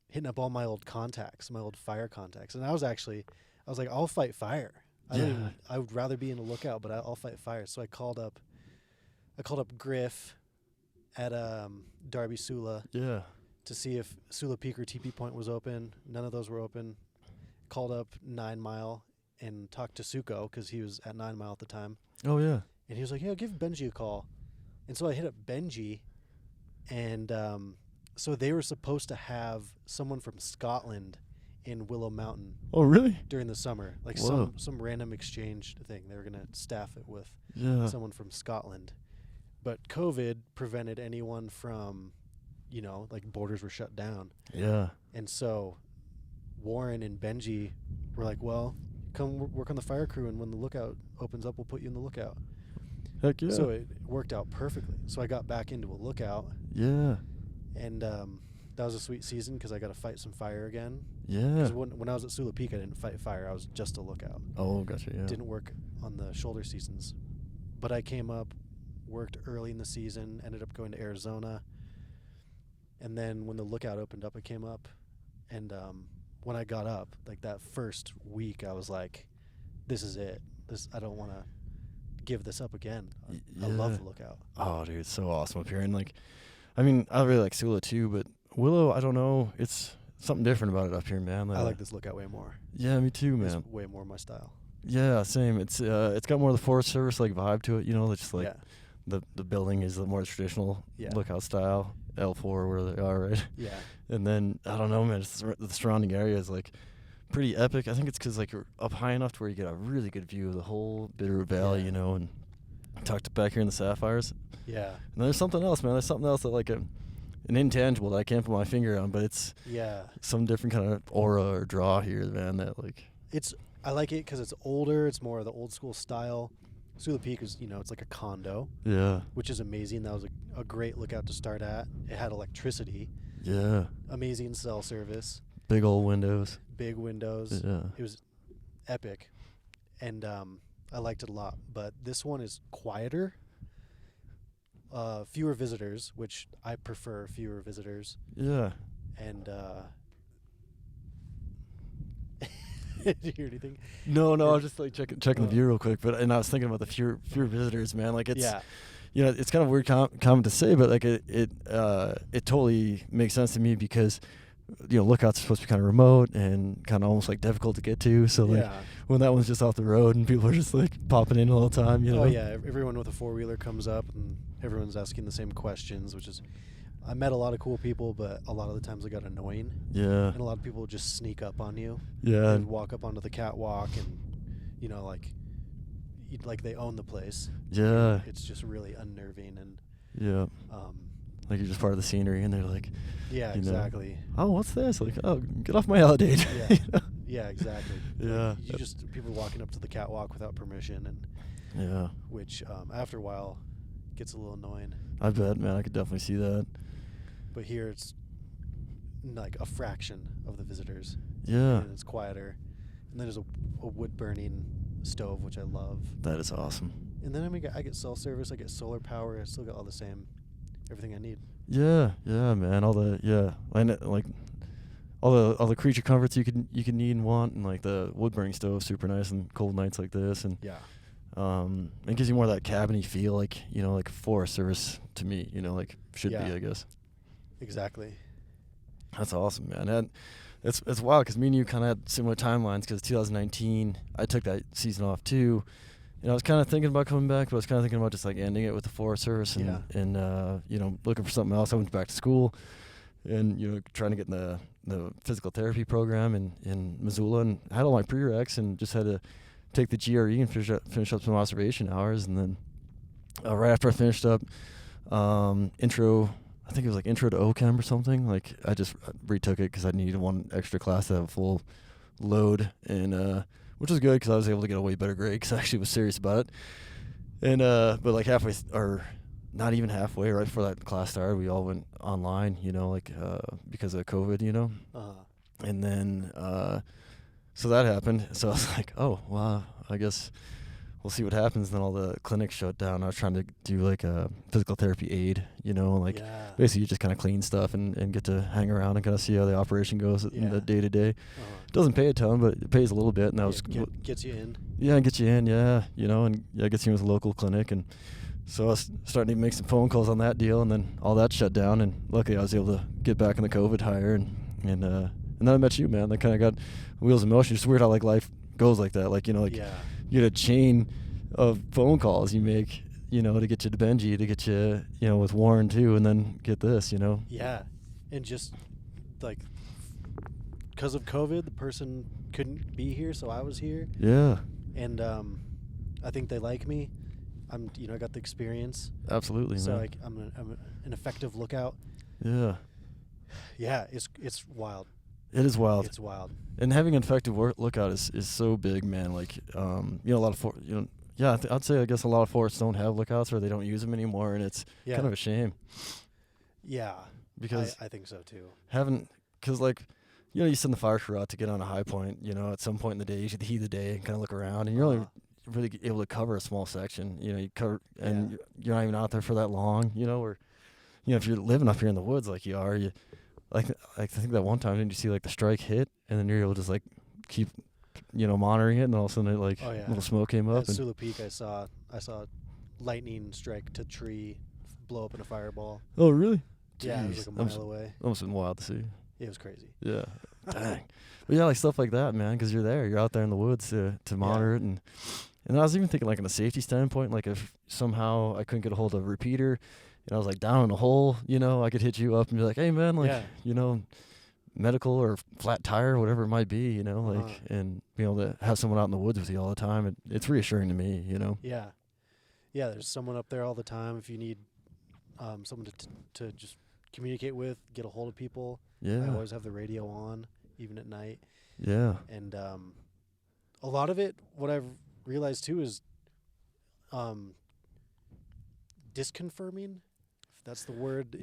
hitting up all my old contacts, my old fire contacts. And I was like, I'll fight fire. Yeah. I would rather be in a lookout, but I'll fight fire. So I called up Griff at Darby Sula Yeah. to see if Sula Peak or TP Point was open. None of those were open. Called up 9 Mile and talked to Suko because he was at 9 Mile at the time. Oh, yeah. And he was like, yeah, give Benji a call. And so I hit up Benji, and so they were supposed to have someone from Scotland in Willow Mountain Oh, really? during the summer, like Whoa. some random exchange thing. They were going to staff it with Yeah. someone from Scotland. But COVID prevented anyone from, like borders were shut down. Yeah. And so Warren and Benji were like, well, come work on the fire crew, and when the lookout opens up, we'll put you in the lookout. Heck yeah. So it worked out perfectly. So I got back into a lookout, Yeah. and that was a sweet season because I got to fight some fire again. Yeah. 'Cause when I was at Sula Peak, I didn't fight fire. I was just a lookout. Oh, gotcha. Yeah. Didn't work on the shoulder seasons. But I came up, worked early in the season, ended up going to Arizona. And then when the lookout opened up, I came up. And when I got up, like that first week, I was like, this is it. I don't want to give this up again. I love Yeah. the lookout. Oh, dude, it's so awesome up here. And like, I mean, I really like Sula too, but Willow, I don't know. It's something different about it up here, man. I like this lookout way more. Yeah, me too, man. It's way more my style. Yeah, same. It's got more of the Forest Service like vibe to it. It's just like yeah. the building is the more traditional Yeah. lookout style. L4 where they are, right? Yeah. And then I don't know, man. Just the surrounding area is like pretty epic. I think it's because like you're up high enough to where you get a really good view of the whole Bitterroot Valley, Yeah. and tucked back here in the Sapphires. Yeah. And there's something else, man. There's something else that like an intangible that I can't put my finger on, but it's Yeah. some different kind of aura or draw here, man. That like. I like it because it's older. It's more of the old school style. Sula Peak is, it's like a condo, Yeah. which is amazing. That was a great lookout to start at. It had electricity, Yeah. amazing cell service, Big old windows. big windows. Yeah. It was epic, and I liked it a lot. But this one is quieter, fewer visitors, which I prefer fewer visitors, Yeah. and did you hear anything? No, I was just like checking the Oh. view real quick, and I was thinking about the fewer visitors, man. Like it's, Yeah. it's kind of weird comment to say, but like it totally makes sense to me because, lookouts are supposed to be kind of remote and kind of almost like difficult to get to. So like Yeah. when that one's just off the road and people are just like popping in all the time, Oh yeah, everyone with a 4-wheeler comes up and everyone's asking the same questions, which is, I met a lot of cool people, but a lot of the times it got annoying, Yeah. and a lot of people would just sneak up on you Yeah. and walk up onto the catwalk, and like they own the place. Yeah. It's just really unnerving, and Yeah. Like you're just part of the scenery, and they're like, yeah, you know. exactly. oh, what's this? Like, oh, get off my holiday. Yeah. Yeah, exactly. Yeah. You just people walking up to the catwalk without permission, and Yeah. which after a while gets a little annoying. I bet, man. I could definitely see that. But here it's like a fraction of the visitors. Yeah. And it's quieter. And then there's a wood burning stove, which I love. That is awesome. And then I get cell service, I get solar power, I still got all the same, everything I need. Yeah, man. All the and like all the creature comforts you could need and want, and like the wood burning stove, super nice and cold nights like this, and Yeah. it gives you more of that cabiny feel, like like Forest Service to me, like should be, Yeah. I guess. Exactly. That's awesome, man. And it's wild because me and you kind of had similar timelines because 2019 I took that season off too. I was kind of thinking about coming back, but I was kind of thinking about just like ending it with the Forest Service and looking for something else. I went back to school, and trying to get in the physical therapy program in Missoula, and I had all my prereqs and just had to take the GRE and finish up some observation hours, and then right after I finished up intro, I think it was like intro to OChem or something. Like I just retook it because I needed one extra class to have a full load, and which was good because I was able to get a way better grade because I actually was serious about it. And but like halfway or not even halfway, right before that class started, we all went online, because of COVID, and then so that happened. So I was like, oh wow, I guess we'll see what happens. And then all the clinics shut down. I was trying to do like a physical therapy aid, basically you just kind of clean stuff and get to hang around and kind of see how the operation goes in the day to day. It doesn't pay a ton, but it pays a little bit, and that was gets you in. Yeah, gets you in, gets you in with a local clinic. And so I was starting to make some phone calls on that deal, and then all that shut down, and luckily I was able to get back in the COVID hire, and then I met you, man. That kind of got wheels in motion. It's weird how like life goes like that. Like, you get a chain of phone calls you make, to get you to Benji, to get you, with Warren too, and then get this, Yeah, and just like because of COVID, the person couldn't be here, so I was here. Yeah. And I think they like me. I got the experience. Absolutely, so man. like I'm an effective lookout. Yeah. Yeah, it's wild. It is wild. It's wild. And having an effective lookout is so big, man. Like, a lot of I'd say I guess a lot of forests don't have lookouts or they don't use them anymore, and it's kind of a shame. Yeah. Because I think so too. Because like, you send the fire crew out to get on a high point. At some point in the day, you should heat the day and kind of look around, and you're only really able to cover a small section. You cover, and you're not even out there for that long. Or, if you're living up here in the woods like you are, like I think that one time, didn't you see like the strike hit, and then you're able to just like keep, monitoring it, and all of a sudden little smoke came up. At Sula Peak, I saw lightning strike to tree, blow up in a fireball. Oh really? Yeah, it was like a mile away. Almost been wild to see. It was crazy. Yeah. Dang. But like stuff like that, man, because you're out there in the woods to monitor it, and I was even thinking like on a safety standpoint, like if somehow I couldn't get a hold of a repeater, and I was like down in a hole, I could hit you up and be like, hey man, like medical or flat tire, whatever it might be, and be able to have someone out in the woods with you all the time. It's reassuring to me, Yeah. Yeah, there's someone up there all the time if you need someone to just communicate with, get a hold of people. Yeah. I always have the radio on, even at night. Yeah. And a lot of it, what I've realized too, is disconfirming, if that's the word.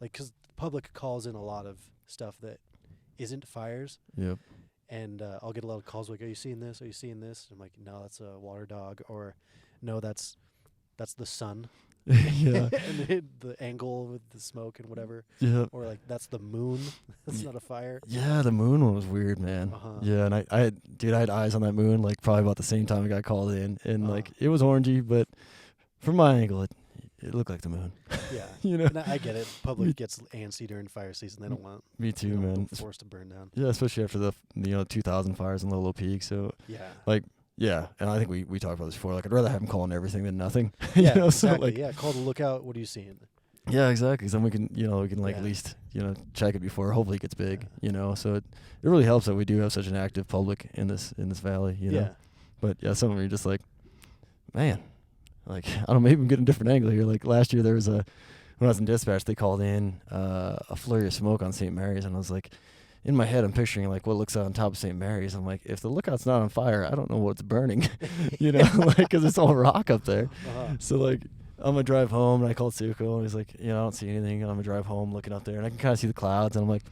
Like, because the public calls in a lot of stuff that isn't fires. Yep. And I'll get a lot of calls like, are you seeing this? Are you seeing this? I'm like, no, that's a water dog. Or, no, that's the sun. Yeah. And the angle with the smoke and whatever. Yeah. Or like, that's the moon. That's not a fire. Yeah, the moon one was weird, man. Yeah, and I had eyes on that moon like probably about the same time I got called in, and like it was orangey, but from my angle it looked like the moon. Yeah. And I get it. Public gets antsy during fire season. They don't want me too, man. Forest to burn down. Yeah, especially after the 2000 fires in Lolo Peak. So yeah, and I think we talked about this before. Like, I'd rather have them calling everything than nothing. Yeah, exactly. So call the lookout. What are you seeing? Yeah, exactly. Because then we can at least check it before. Hopefully it gets big. So it really helps that we do have such an active public in this valley. But some of them are just like, man, like I don't know, maybe we can get a different angle here. Like last year there was when I was in dispatch, they called in a flurry of smoke on St. Mary's, and I was like, in my head, I'm picturing like what looks out on top of St. Mary's. I'm like, if the lookout's not on fire, I don't know what's burning, because it's all rock up there. So like, on my drive home, and I called Suko, and he's like, I don't see anything. And on my drive home, looking up there, and I can kind of see the clouds, and I'm like,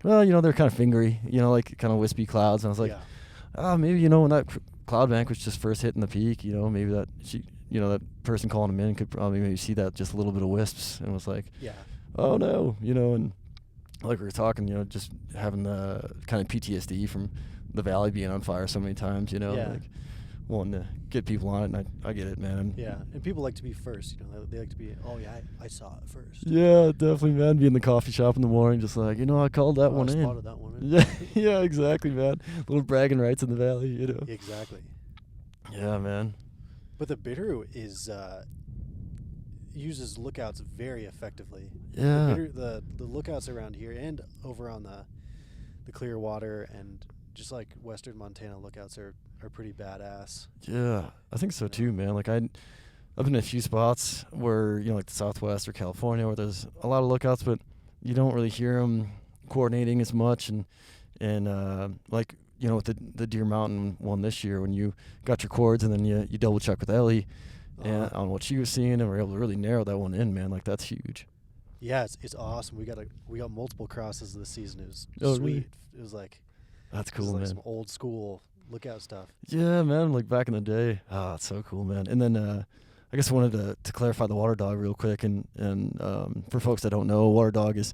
well, they're kind of fingery, like kind of wispy clouds. And I was like, maybe when that cloud bank was just first hitting the peak, maybe that that person calling him in could probably maybe see that just a little bit of wisps, and was like, oh no, and. Like we were talking, just having the kind of PTSD from the valley being on fire so many times, like wanting to get people on it, and I get it, man. And people like to be first, they like to be, I saw it first. Yeah, definitely, man. Be in the coffee shop in the morning, just like, I called that one in. I spotted that one in. Yeah, exactly, man. Little bragging rights in the valley, Exactly. Yeah, man. But the Bitterroot is, uses lookouts very effectively. Yeah. The lookouts around here and over on the Clearwater and just like Western Montana lookouts are pretty badass. Yeah, I think so too, man. Like I've been in a few spots where, like the Southwest or California, where there's a lot of lookouts, but you don't really hear them coordinating as much. And like, with the Deer Mountain one this year, when you got your cords and then you double check with Ellie and on what she was seeing, and we're able to really narrow that one in, man. Like that's huge. Yeah, it's awesome. We got multiple crosses this season. It was sweet. Really? It was like That's cool, like man. some old school lookout stuff. Yeah, man. Like back in the day. Oh, it's so cool, man. And then I guess I wanted to clarify the water dog real quick, and for folks that don't know, water dog is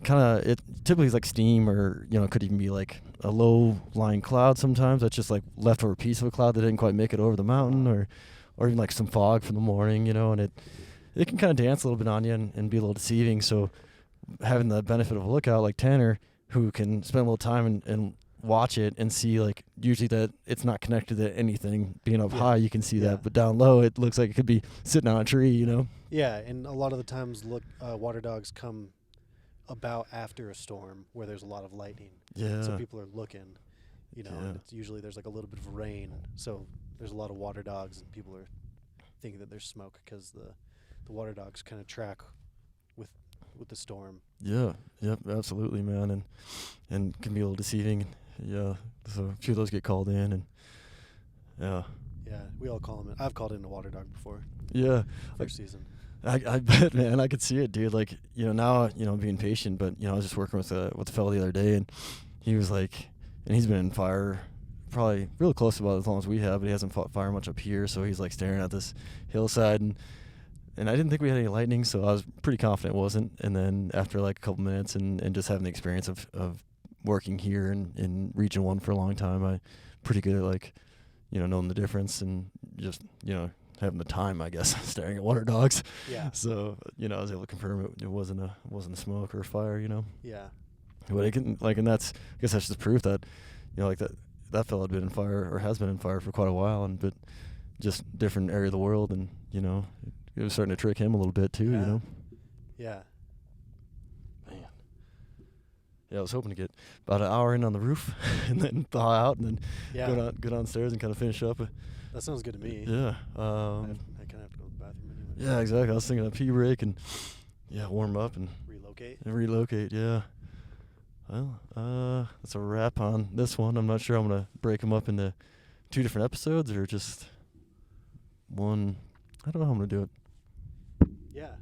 it typically is like steam, or it could even be like a low lying cloud sometimes that's just like leftover piece of a cloud that didn't quite make it over the mountain, or even like some fog from the morning, and it can kind of dance a little bit on you and be a little deceiving. So having the benefit of a lookout like Tanner, who can spend a little time and watch it and see, like, usually that it's not connected to anything. Being up high, you can see that, but down low, it looks like it could be sitting on a tree, Yeah, and a lot of the times, water dogs come about after a storm where there's a lot of lightning. Yeah. So people are looking, and it's usually there's like a little bit of rain, so there's a lot of water dogs, and people are thinking that there's smoke because the water dogs kind of track with the storm. Yeah. Yep. Absolutely, man, and can be a little deceiving. Yeah. So a few of those get called in, and yeah. Yeah, we all call them in. I've called in a water dog before. Yeah. First season. I bet, man. I could see it, dude. Like, now, I'm being patient, but, I was just working with a fellow the other day, and he was like, and he's been in fire probably really close to about as long as we have, but he hasn't fought fire much up here, so he's like staring at this hillside, and I didn't think we had any lightning, so I was pretty confident it wasn't. And then after like a couple minutes and just having the experience of working here in Region 1 for a long time, I'm pretty good at, like, knowing the difference and just, having the time, I guess, staring at water dogs. Yeah. So, I was able to confirm it wasn't a smoke or a fire, Yeah. But it can, like, and I guess that's just proof that, like that fella had been in fire, or has been in fire for quite a while, but just different area of the world, and, it was starting to trick him a little bit too, Yeah. Man. Yeah, I was hoping to get about an hour in on the roof and then thaw out and then go downstairs and kind of finish up. That sounds good to me. Yeah. I kind of have to go to the bathroom anyway. Yeah, exactly. I was thinking a pee break and warm up and relocate. Yeah. Well, that's a wrap on this one. I'm not sure I'm gonna break them up into 2 different episodes or just one. I don't know how I'm gonna do it. Yeah.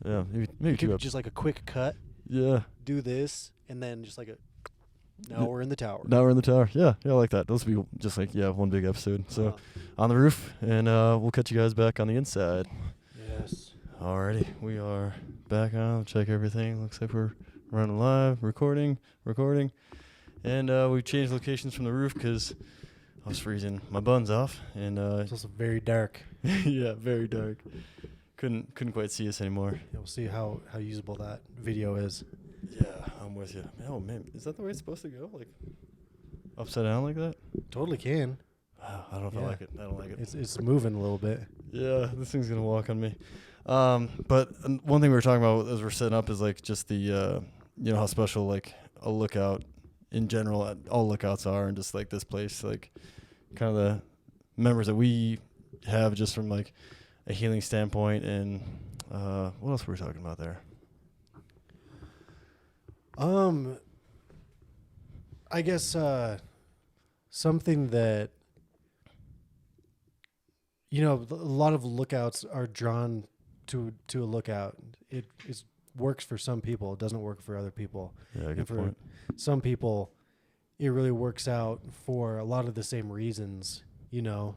Yeah, maybe 2 episodes. Just like a quick cut. Yeah. Do this and then just like now we're in the tower. Now we're in the tower. Yeah, I like that. Those will be just like one big episode. So on the roof, and we'll catch you guys back on the inside. Yes. Alrighty, we are back on. Check everything. Looks like we're running live, recording, and we changed locations from the roof because I was freezing my buns off, and it's also very dark. Yeah, very dark. Couldn't quite see us anymore. Yeah, we'll see how usable that video is. Yeah, I'm with you. Oh man, is that the way it's supposed to go? Like upside down like that? Totally can. I don't know if I like it. I don't like it. It's moving a little bit. Yeah, this thing's gonna walk on me. But one thing we were talking about as we're setting up is like just the how special like a lookout in general, all lookouts are, and just like this place, like kind of the memories that we have just from like a healing standpoint. And what else were we talking about there? I guess something that a lot of lookouts are drawn to a lookout. It works for some people. It doesn't work for other people. Yeah, good and for point. some people, it really works out for a lot of the same reasons. You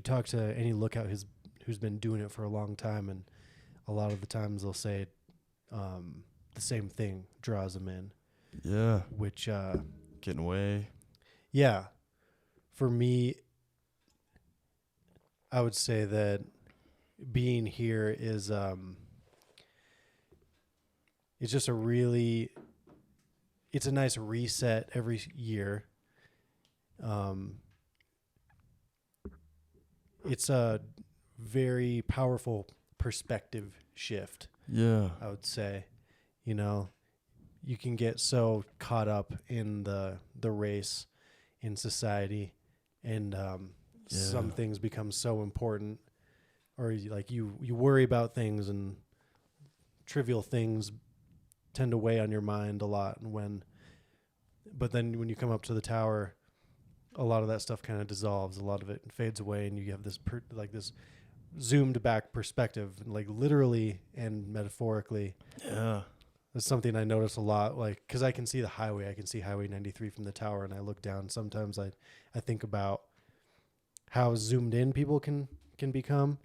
talk to any lookout who's been doing it for a long time, and a lot of the times they'll say the same thing draws them in. Yeah. Which getting away. Yeah. For me, I would say that being here is it's just it's a nice reset every year. It's very powerful perspective shift. Yeah. I would say, you know, you can get so caught up in the race in society, and some things become so important, or you worry about things, and trivial things tend to weigh on your mind a lot. But then when you come up to the tower, a lot of that stuff kind of dissolves. A lot of it fades away, and you have this this zoomed back perspective, like literally and metaphorically. Yeah. That's something I notice a lot, like, because I can see the highway. I can see Highway 93 from the tower, and I look down. Sometimes I think about how zoomed in people can become.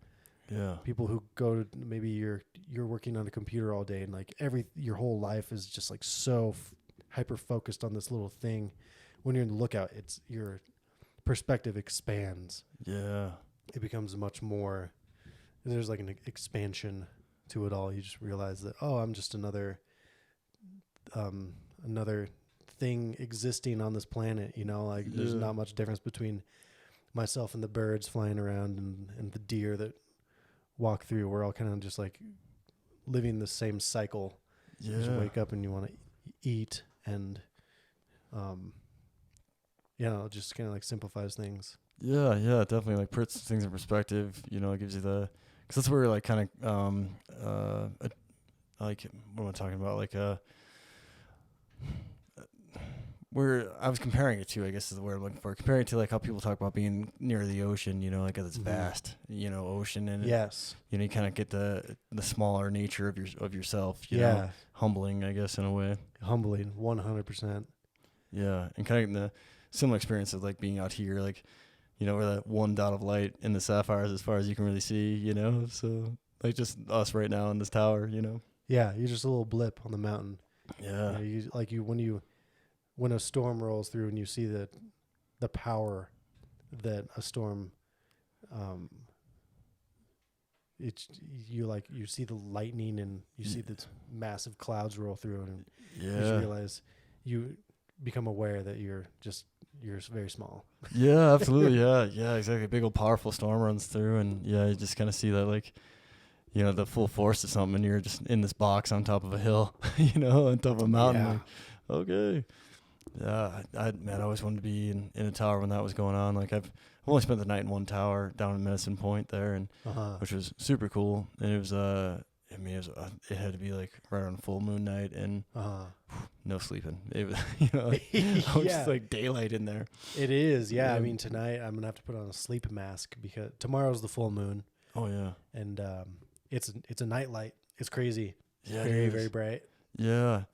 Yeah. People who go to, maybe you're working on a computer all day, and like your whole life is just like so hyper focused on this little thing. When you're in the lookout, it's your perspective expands. Yeah. It becomes much more. There's like an expansion to it all. You just realize that, oh, I'm just another thing existing on this planet. You know, like there's not much difference between myself and the birds flying around and the deer that walk through. We're all kind of just like living the same cycle. Yeah. You just wake up and you want to eat, and it just kind of like simplifies things. Yeah, definitely. Like puts things in perspective. You know, it gives you because that's where like kind of like what am I talking about? Like where I was comparing it to, I guess is the word I'm looking for. Comparing it to like how people talk about being near the ocean. You know, like it's vast. You know, ocean, and yes, you know, you kind of get the smaller nature of yourself. You know, humbling, I guess, in a way. Humbling, 100%. Yeah, and kind of in the similar experience of like being out here, like, you know, where that one dot of light in the sapphires as far as you can really see, you know? So, like, just us right now in this tower, you know? Yeah, you're just a little blip on the mountain. Yeah. When a storm rolls through and you see the power that a storm, you see the lightning, and you see the massive clouds roll through, and you just realize you become aware that you're very small. Yeah, absolutely. Yeah, exactly. A big old powerful storm runs through, and you just kind of see that, like, you know, the full force of something, and you're just in this box on top of a hill, you know, on top of a mountain. Yeah. Like, okay. Yeah, I always wanted to be in a tower when that was going on. Like, I've only spent the night in one tower down in Medicine Point there, and which was super cool. And it was it had to be like right on full moon night, and no sleeping. It was, you know, like, I was just like daylight in there. It is, yeah. I mean, tonight I'm gonna have to put on a sleep mask because tomorrow's the full moon. Oh yeah. And it's a night light. It's crazy. Yeah, very, very bright. Yeah.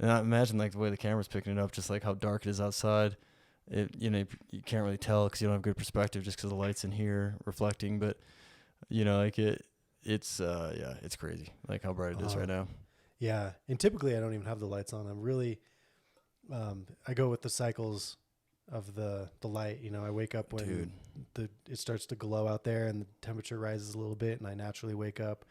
And I imagine like the way the camera's picking it up, just like how dark it is outside. It, you know, you can't really tell because you don't have good perspective just because the light's in here reflecting. But you know, like it's crazy, like how bright it is right now. Yeah, and typically I don't even have the lights on. I'm really, I go with the cycles of the light. You know, I wake up when it starts to glow out there and the temperature rises a little bit, and I naturally wake up.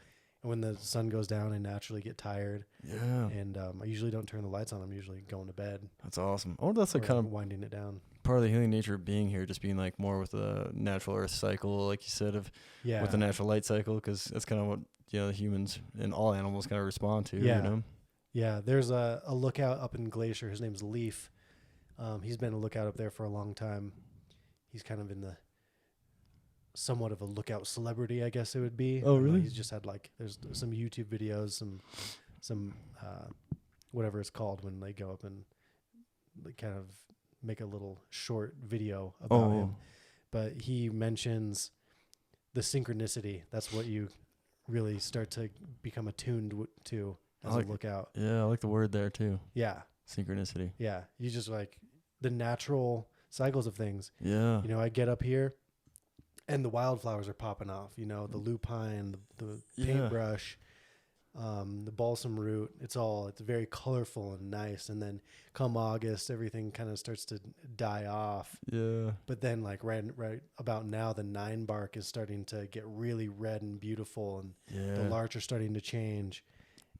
And when the sun goes down, I naturally get tired. Yeah. And I usually don't turn the lights on. I'm usually going to bed. That's awesome. Oh, that's like kind of winding it down. Part of the healing nature of being here, just being like more with the natural earth cycle, like you said, with the natural light cycle, because that's kind of what, you know, the humans and all animals kind of respond to. Yeah. You know? Yeah. There's a lookout up in Glacier. His name's Leaf. He's been a lookout up there for a long time. He's kind of in the somewhat of a lookout celebrity, I guess it would be. Oh, really? He's just had there's some YouTube videos, some whatever it's called when they go up and kind of make a little short video about him. But he mentions the synchronicity. That's what you really start to become attuned to as a lookout. Yeah, I like the word there too. Yeah. Synchronicity. Yeah. You just like the natural cycles of things. Yeah. You know, I get up here and the wildflowers are popping off, you know, the lupine, the paintbrush, the balsam root. It's very colorful and nice. And then come August, everything kind of starts to die off. Yeah. But then like right about now, the 9 bark is starting to get really red and beautiful, and the larch are starting to change.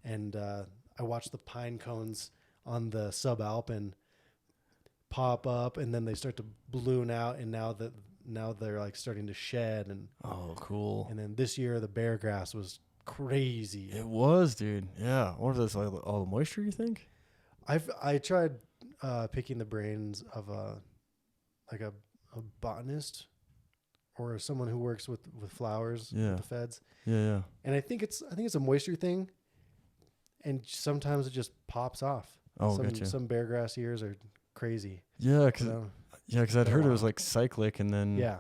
And I watch the pine cones on the subalpine pop up, and then they start to balloon out, and now now they're like starting to shed. And Oh, cool. and then this year the bear grass was crazy. It was, dude. Yeah. What if that's like all the moisture, you think? I tried picking the brains of a botanist or someone who works with flowers Yeah. with the feds. Yeah. And I think it's a moisture thing, and sometimes it just pops off. Oh, gotcha. Some bear grass years are crazy. Yeah, You because know? I'd heard it was like cyclic, and then Yeah.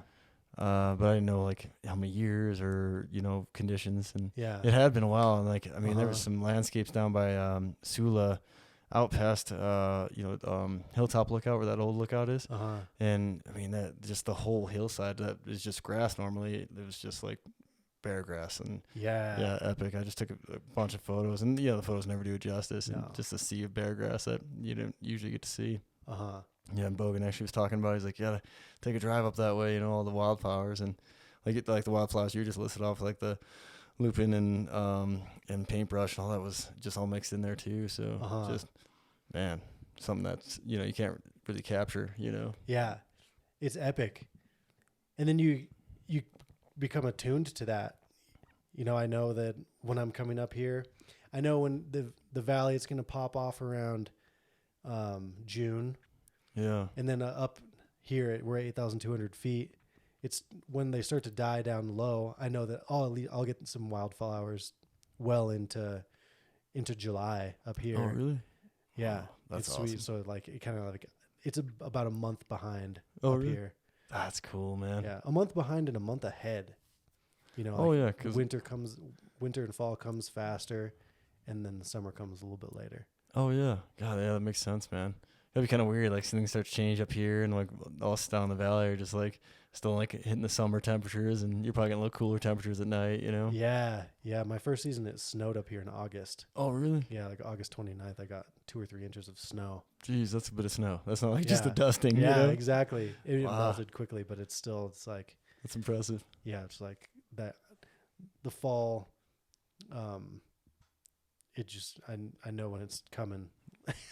but I didn't know like how many years or conditions, and Yeah. it had been a while. And like I mean, there was Uh-huh. some landscapes down by Sula, out past Hilltop Lookout, where that old lookout is. Uh-huh. And I mean, that just the whole hillside that is just grass. Normally, it was just like bear grass, and Yeah. epic. I just took a bunch of photos, and the photos never do it justice. No. And just a sea of bear grass that you don't usually get to see. Uh-huh. Yeah, and Bogan actually was talking about. He's like, "Yeah, take a drive up that way. All the wildflowers, and like the wildflowers you just listed off, like the lupin and paintbrush and all that was just all mixed in there too. So Uh-huh. just man, something that's you can't really capture. Yeah. It's epic. And then you become attuned to that. I know that when I'm coming up here, I know when the valley it's going to pop off around June. Yeah. And then up here, we're 8,200 feet. It's when they start to die down low. I know that I'll get some wildflowers well into July up here. Oh, really? Yeah, Oh, that's it's awesome. sweet. So like it kind of like it's about a month behind Oh, up really? here. That's cool, man. Yeah, a month behind and a month ahead. Oh, yeah, 'cause winter and fall comes faster, and then the summer comes a little bit later. Oh, yeah. God, yeah, that makes sense, man. That'd be kind of weird. Like things start to change up here, and like us down in the valley are just like still like hitting the summer temperatures, and you're probably getting a little cooler temperatures at night. Yeah. My first season it snowed up here in August. Oh, really? Yeah, like August 29th, I got 2 or 3 inches of snow. Jeez, that's a bit of snow. That's not like just a Yeah. dusting. Yeah, exactly. It Wow. melted quickly, but it's like, That's impressive. yeah, it's like that. The fall, it just I know when it's coming.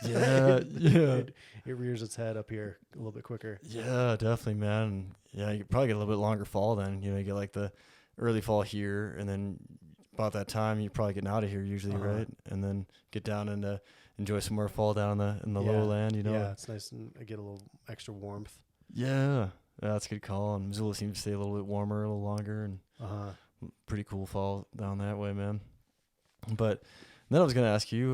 Yeah, yeah. It rears its head up here a little bit quicker. Yeah, definitely, man. Yeah, you probably get a little bit longer fall then. You get like the early fall here, and then about that time you're probably getting out of here usually, Uh-huh. right? And then get down and enjoy some more fall down in the Yeah. lowland. Yeah, it's nice and I get a little extra warmth. Yeah, that's a good call. And Missoula seems to stay a little bit warmer, a little longer, and pretty cool fall down that way, man. But then I was going to ask you,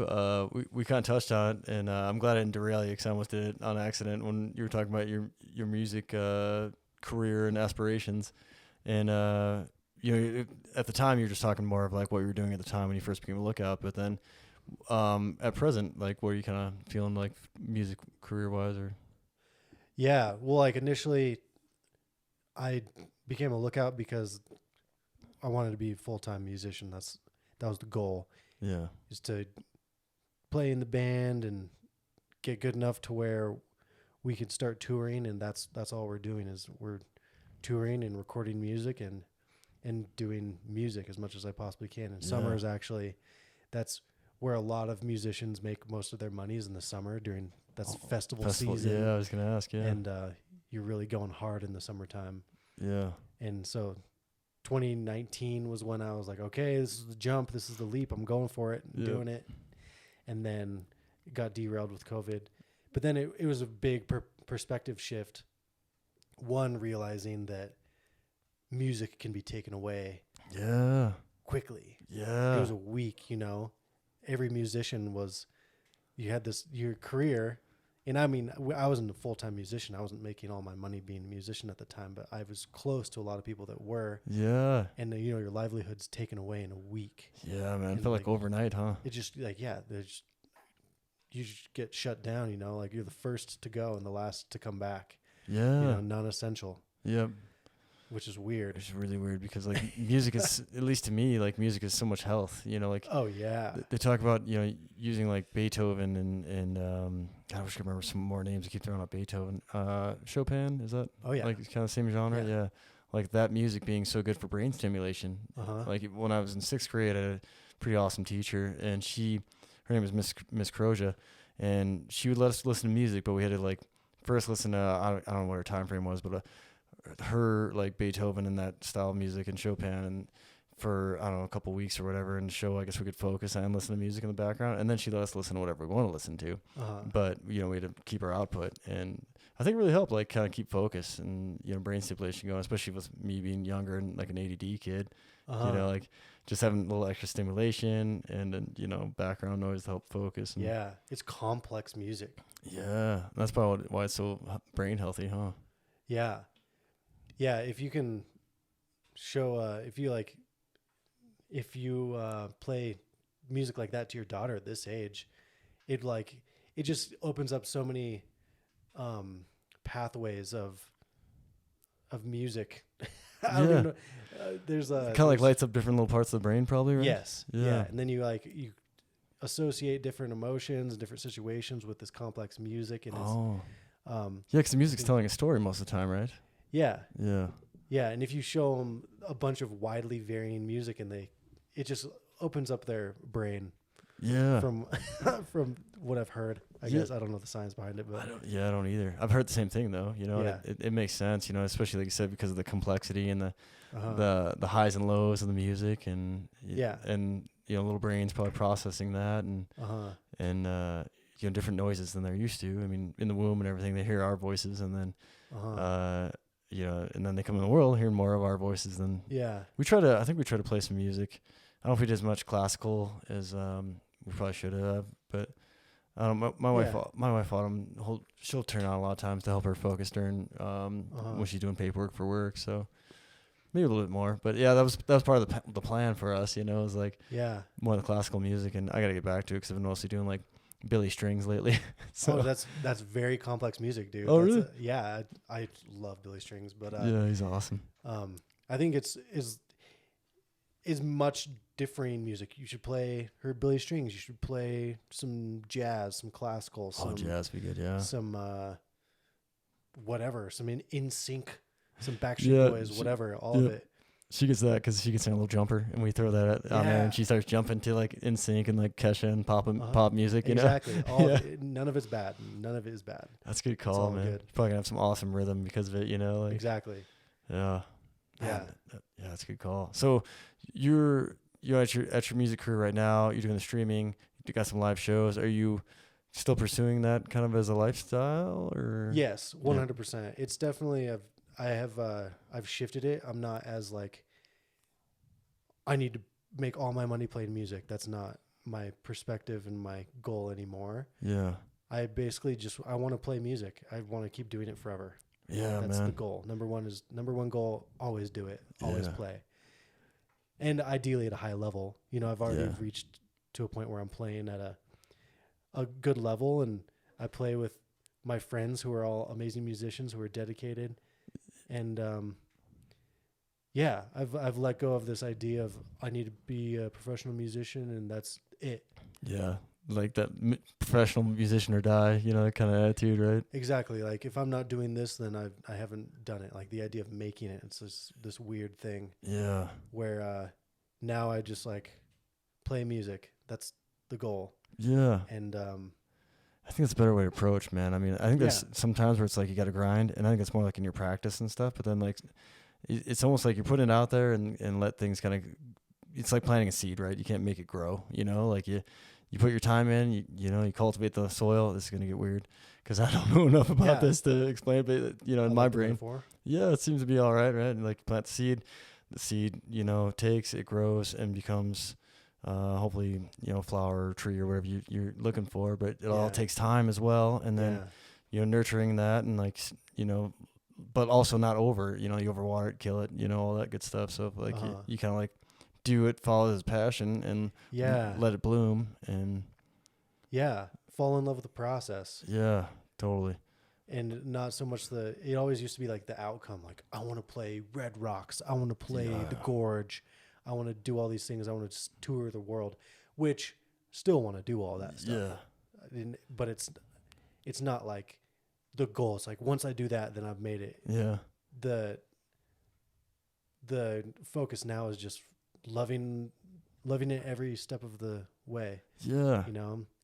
we kind of touched on it, and I'm glad I didn't derail you because I almost did it on accident when you were talking about your music career and aspirations. And, at the time, you were just talking more of like what you were doing at the time when you first became a Lookout. But then at present, like, what are you kind of feeling like music career-wise? Or Yeah, well, like initially, I became a Lookout because I wanted to be a full-time musician. That was the goal. Yeah. Is to play in the band and get good enough to where we could start touring, and that's all we're doing is we're touring and recording music and doing music as much as I possibly can. And summer is actually that's where a lot of musicians make most of their money is in the summer during festival season. Yeah, I was gonna ask. Yeah, and you're really going hard in the summertime. Yeah. And so 2019 was when I was like, okay, this is the jump. This is the leap. I'm going for it and doing it. And then it got derailed with COVID. But then it was a big perspective shift. One, realizing that music can be taken away quickly. Yeah. It was a week, Every musician you had your career. And I mean, I wasn't a full-time musician. I wasn't making all my money being a musician at the time, but I was close to a lot of people that were. Yeah. And your livelihood's taken away in a week. Yeah, man. And I feel like overnight, huh? It just you just get shut down, like you're the first to go and the last to come back. Yeah. Non-essential. Yep. Which is weird. It's really weird because like music is, at least to me, like music is so much health, like. Oh yeah. They talk about, using like Beethoven and I wish I could remember some more names. I keep throwing out Beethoven. Chopin, is that? Oh yeah. Like it's kind of the same genre. Yeah. Like that music being so good for brain stimulation. Like when I was in 6th grade, I had a pretty awesome teacher, and her name was Miss Croja, and she would let us listen to music, but we had to like first listen to, I don't know what her time frame was, but her like Beethoven and that style of music and Chopin and for I don't know a couple weeks or whatever, and show I guess we could focus and listen to music in the background, and then she let us listen to whatever we want to listen to. But we had to keep our output, and I think it really helped like kind of keep focus and brain stimulation going, especially with me being younger and like an ADD kid. Like just having a little extra stimulation and then background noise to help focus. And yeah, it's complex music. Yeah, that's probably why it's so brain healthy, huh? Yeah, yeah. If you can show, if you play music like that to your daughter at this age, it just opens up so many pathways of music. I don't even know. There's kind of like lights up different little parts of the brain, probably, right? Yes. Yeah. And then you associate different emotions and different situations with this complex music, and because the music's telling a story most of the time, right? Yeah. Yeah. Yeah, and if you show them a bunch of widely varying music, and it just opens up their brain. Yeah. From what I've heard, I guess I don't know the science behind it, but I don't either. I've heard the same thing though. It makes sense. Especially like you said, because of the complexity and the highs and lows of the music, and little brains probably processing that, and different noises than they're used to. I mean, in the womb and everything, they hear our voices, and then and then they come in the world hearing more of our voices than I think we try to play some music. I don't know if we did as much classical as we probably should have, but my wife Autumn, she'll turn on a lot of times to help her focus during when she's doing paperwork for work. So maybe a little bit more, but yeah, that was part of the plan for us. It was like more of the classical music, and I got to get back to it because I've been mostly doing like Billy strings lately. So that's very complex music, dude. Oh, really? I love Billy strings, but yeah, he's awesome. I think is much differing music. You should play her Billy strings. You should play some jazz, some classical. Jazz be good, yeah. Some whatever, some in sync, some Backstreet Boys, whatever, all of it. She gets that because she gets in a little jumper, and we throw that on there, and she starts jumping to like in sync and like Kesha and pop music. Exactly. None of it's bad. None of it is bad. That's a good call, man. Good. You're probably gonna have some awesome rhythm because of it. Exactly. Yeah. Yeah, that's a good call. So you're at your music career right now. You're doing the streaming. You got some live shows. Are you still pursuing that kind of as a lifestyle, or? Yes, 100%. It's definitely I've shifted it. I'm not as like I need to make all my money playing music. That's not my perspective and my goal anymore. Yeah. I basically I want to play music. I want to keep doing it forever. Yeah, that's the goal. Number one goal. Always do it. Always play. And ideally at a high level. I've already reached to a point where I'm playing at a good level, and I play with my friends who are all amazing musicians who are dedicated. And I've let go of this idea of I need to be a professional musician, and that's it. Yeah. Like that professional musician or die, that kind of attitude, right? Exactly. Like if I'm not doing this, then I haven't done it. Like the idea of making it, it's this weird thing. Yeah. Where now I just like play music. That's the goal. Yeah. And I think that's a better way to approach, man. I mean, I think there's sometimes where it's like you got to grind, and I think it's more like in your practice and stuff. But then like it's almost like you're putting it out there and let things kind of. It's like planting a seed, right? You can't make it grow. Like you put your time in, you cultivate the soil. This is going to get weird because I don't know enough about this to explain, but in my brain, it seems to be all right, right? And like plant the seed, takes, it grows and becomes, hopefully, flower or tree or whatever you're looking for, but it all takes time as well. And then, nurturing that and like, but also not over, you overwater it, kill it, all that good stuff. So like you kind of like, do it, follow his passion, and let it bloom, and fall in love with the process. Yeah, totally. And not so much it always used to be like the outcome. Like I want to play Red Rocks, I want to play the Gorge, I want to do all these things, I want to tour the world, which still want to do all that stuff. Yeah. But it's not like the goal. It's like once I do that, then I've made it. Yeah. The focus now is just loving it every step of the way. Yeah.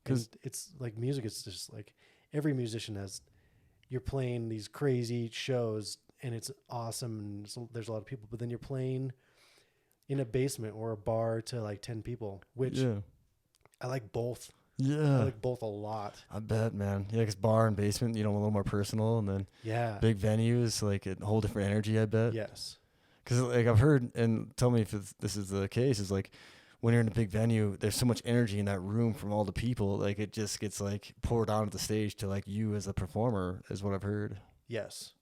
Because it's like music. It's just like every musician you're playing these crazy shows and it's awesome. And so there's a lot of people, but then you're playing in a basement or a bar to like 10 people, which I like both. Yeah. I like both a lot. I bet, man. Yeah, because bar and basement, a little more personal, and then big venues, like a whole different energy, I bet. Yes. Because like I've heard, and tell me if this is the case, is like when you're in a big venue, there's so much energy in that room from all the people, like it just gets like poured onto the stage to like you as a performer, is what I've heard. Yes.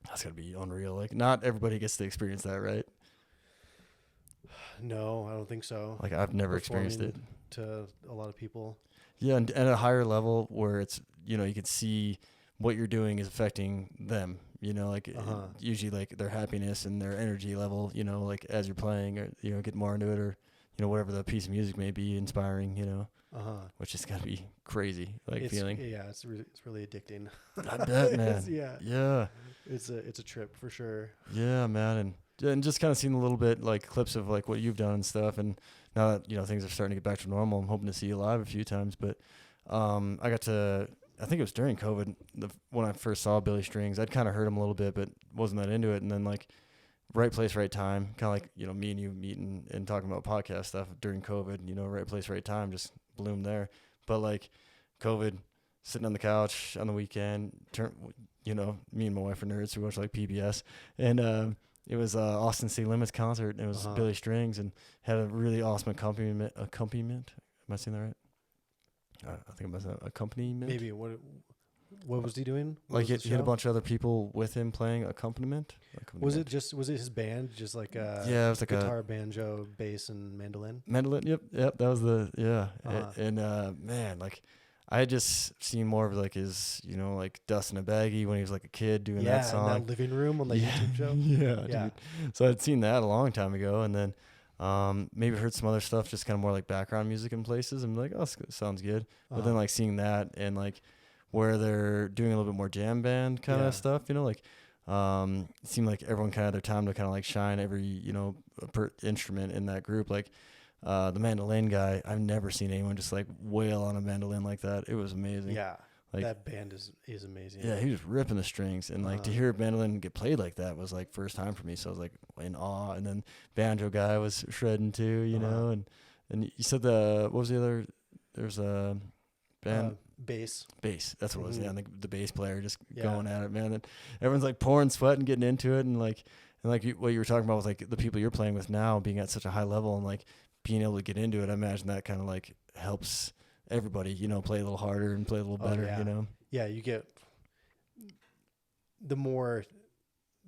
That's gotta be unreal. Like not everybody gets to experience that, right? No, I don't think so. Like I've never experienced it. To a lot of people. Yeah, and at a higher level where it's, you can see what you're doing is affecting them, like usually like their happiness and their energy level, like as you're playing or, get more into it or, whatever the piece of music may be inspiring, which is gotta be crazy, feeling. Yeah, it's really addicting. I bet, man. Yeah. It's a trip for sure. Yeah, man. And just kind of seeing a little bit like clips of like what you've done and stuff. And now that, things are starting to get back to normal, I'm hoping to see you live a few times. But I think it was during COVID, when I first saw Billy Strings. I'd kind of heard him a little bit, but wasn't that into it. And then like right place, right time, kind of like, me and you meeting and talking about podcast stuff during COVID, right place, right time, just bloomed there. But like COVID, sitting on the couch on the weekend, me and my wife are nerds who watch like PBS, and it was Austin City Limits concert, and it was Billy Strings, and had a really awesome accompaniment. Am I saying that right? I think I'm saying accompaniment. Maybe. What was he doing? Like he had a bunch of other people with him playing accompaniment. Was it his band? Just like it was like guitar, banjo, bass, and mandolin. Mandolin. Yep. That was and man, like I had just seen more of like his, like Dust in a Baggie when he was like a kid doing that song. In that living room on the YouTube show. Yeah, dude. So I'd seen that a long time ago, and then maybe heard some other stuff, just kind of more like background music in places. I'm like, oh, sounds good. But then like seeing that and like where they're doing a little bit more jam band kind of stuff, like it seemed like everyone kind of had their time to kind of like shine every, instrument in that group. Like the mandolin guy, I've never seen anyone just like wail on a mandolin like that. It was amazing. Yeah. Like, that band is amazing. Yeah, he was ripping the strings, and like to hear a mandolin get played like that was like first time for me. So I was like in awe. And then banjo guy was shredding too, know. And you said what was the other? There's a band bass. That's what it was. Yeah, and the bass player just going at it, man. And everyone's like pouring sweat and getting into it, and like what you were talking about with like the people you're playing with now being at such a high level and like being able to get into it. I imagine that kind of like helps everybody, play a little harder and play a little better, Yeah, you get the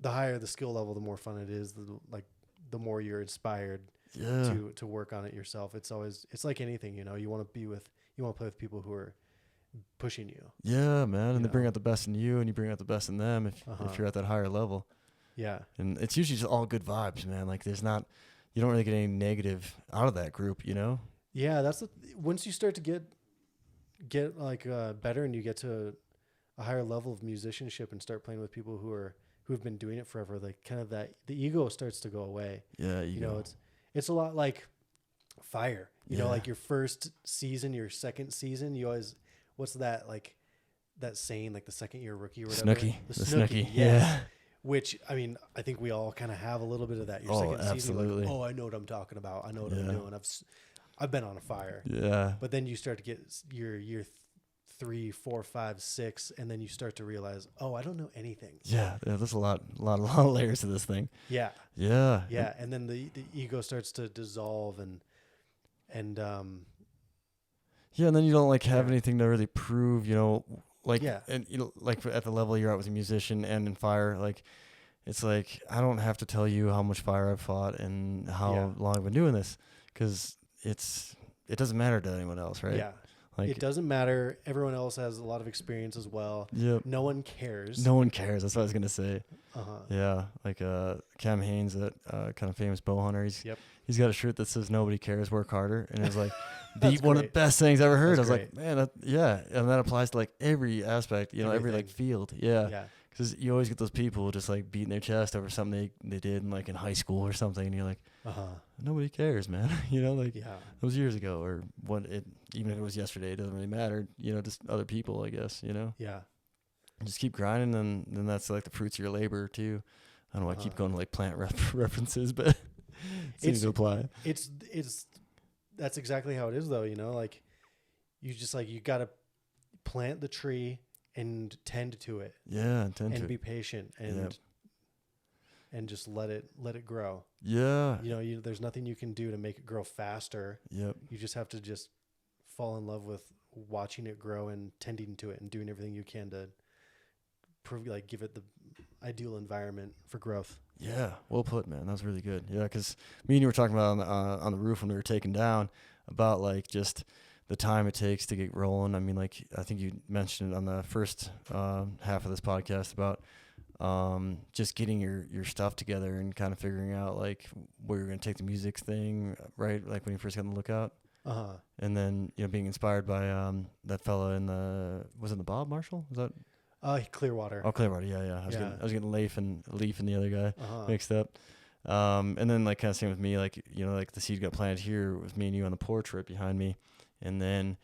higher the skill level, the more fun it is. The more you're inspired to work on it yourself. It's like anything, you want to play with people who are pushing you. Yeah, man, and they bring out the best in you, and you bring out the best in them if you're at that higher level. Yeah, and it's usually just all good vibes, man. Like you don't really get any negative out of that group, Yeah, that's once you start to get like better and you get to a higher level of musicianship and start playing with people who've been doing it forever, like kind of the ego starts to go away. Yeah, it's a lot like fire. Like your first season, your second season, you always what's that like that saying like the second year rookie or whatever. The Snooki. Yeah. Which, I mean, I think we all kind of have a little bit of that. Your second season, absolutely. like, I know what I'm talking about. I know what I'm doing. I've been on a fire. Yeah. But then you start to get your year 3, 4, 5, 6, and then you start to realize, I don't know anything. Yeah. There's a lot of layers to this thing. Yeah. Yeah. Yeah. And then the ego starts to dissolve and and then you don't like have anything to really prove, like, and like at the level you're at with a musician and in fire, like it's like, I don't have to tell you how much fire I've fought and how long I've been doing this. 'Cause it doesn't matter to anyone else, right? Yeah. Like, it doesn't matter. Everyone else has a lot of experience as well. Yep. No one cares. No one cares. That's what I was gonna say. Uh-huh. Yeah. Like Cam Haynes, that kind of famous bow hunter. He's got a shirt that says "Nobody cares, work harder," and it's like one of the best things I ever heard. I was like, man, and that applies to like every aspect, every like field. Yeah. Because you always get those people just like beating their chest over something they did in high school or something, and you're like, nobody cares, man. It was years ago, or even if it was yesterday, it doesn't really matter. Just other people, I guess. Yeah. just keep grinding, and then that's like the fruits of your labor too. I don't know. I keep going to like plant references, but it seems to apply. It's that's exactly how it is, though. You know, like you just like you gotta plant the tree and tend to it. Yeah, and be patient and just let it grow. Yeah. You know, there's nothing you can do to make it grow faster. Yep. You just have to just fall in love with watching it grow and tending to it and doing everything you can to give it the ideal environment for growth. Yeah, well put, man. That was really good. Yeah, because me and you were talking about on the roof when we were taken down about like just the time it takes to get rolling. I mean, like I think you mentioned it on the first half of this podcast about just getting your stuff together and kind of figuring out like where you're going to take the music thing, right? Like when you first got on the Lookout. And then, you know, being inspired by that fella in was it the Bob Marshall? Was that? Clearwater. Oh, Clearwater. Yeah. I was getting Leaf and the other guy mixed up. And then like kind of same with me, like, you know, like the seed got planted here with me and you on the porch right behind me. And then,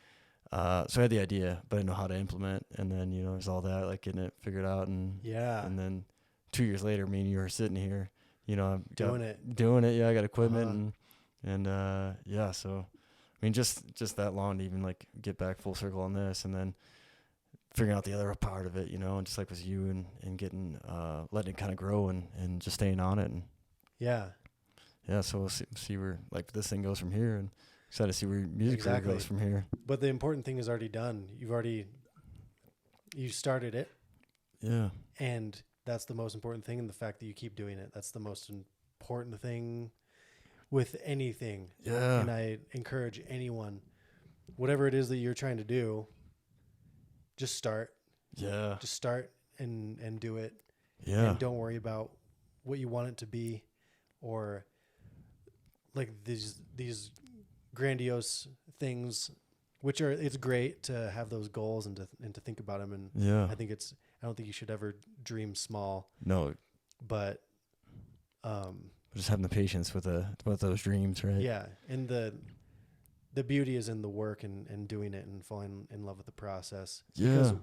so I had the idea, but I didn't know how to implement. And then, you know, there's all that, like getting it figured out. And then 2 years later, me and you are sitting here, you know, doing it. Yeah. I got equipment and so, I mean, just that long to even like get back full circle on this and then figuring out the other part of it, you know, and just like with you and getting, letting it kind of grow and just staying on it. And yeah. So we'll see where like this thing goes from here and excited to see where your music career goes from here. But the important thing is already done. You started it. Yeah. And that's the most important thing. And the fact that you keep doing it, that's the most important thing with anything. Yeah. And I encourage anyone, whatever it is that you're trying to do, just start. Yeah. Just start and do it. Yeah. And don't worry about what you want it to be or like these grandiose things, which are, it's great to have those goals and to think about them. And yeah, I don't think you should ever dream small. No. But just having the patience with those dreams, right? Yeah. And the beauty is in the work and doing it and falling in love with the process. Yeah. Because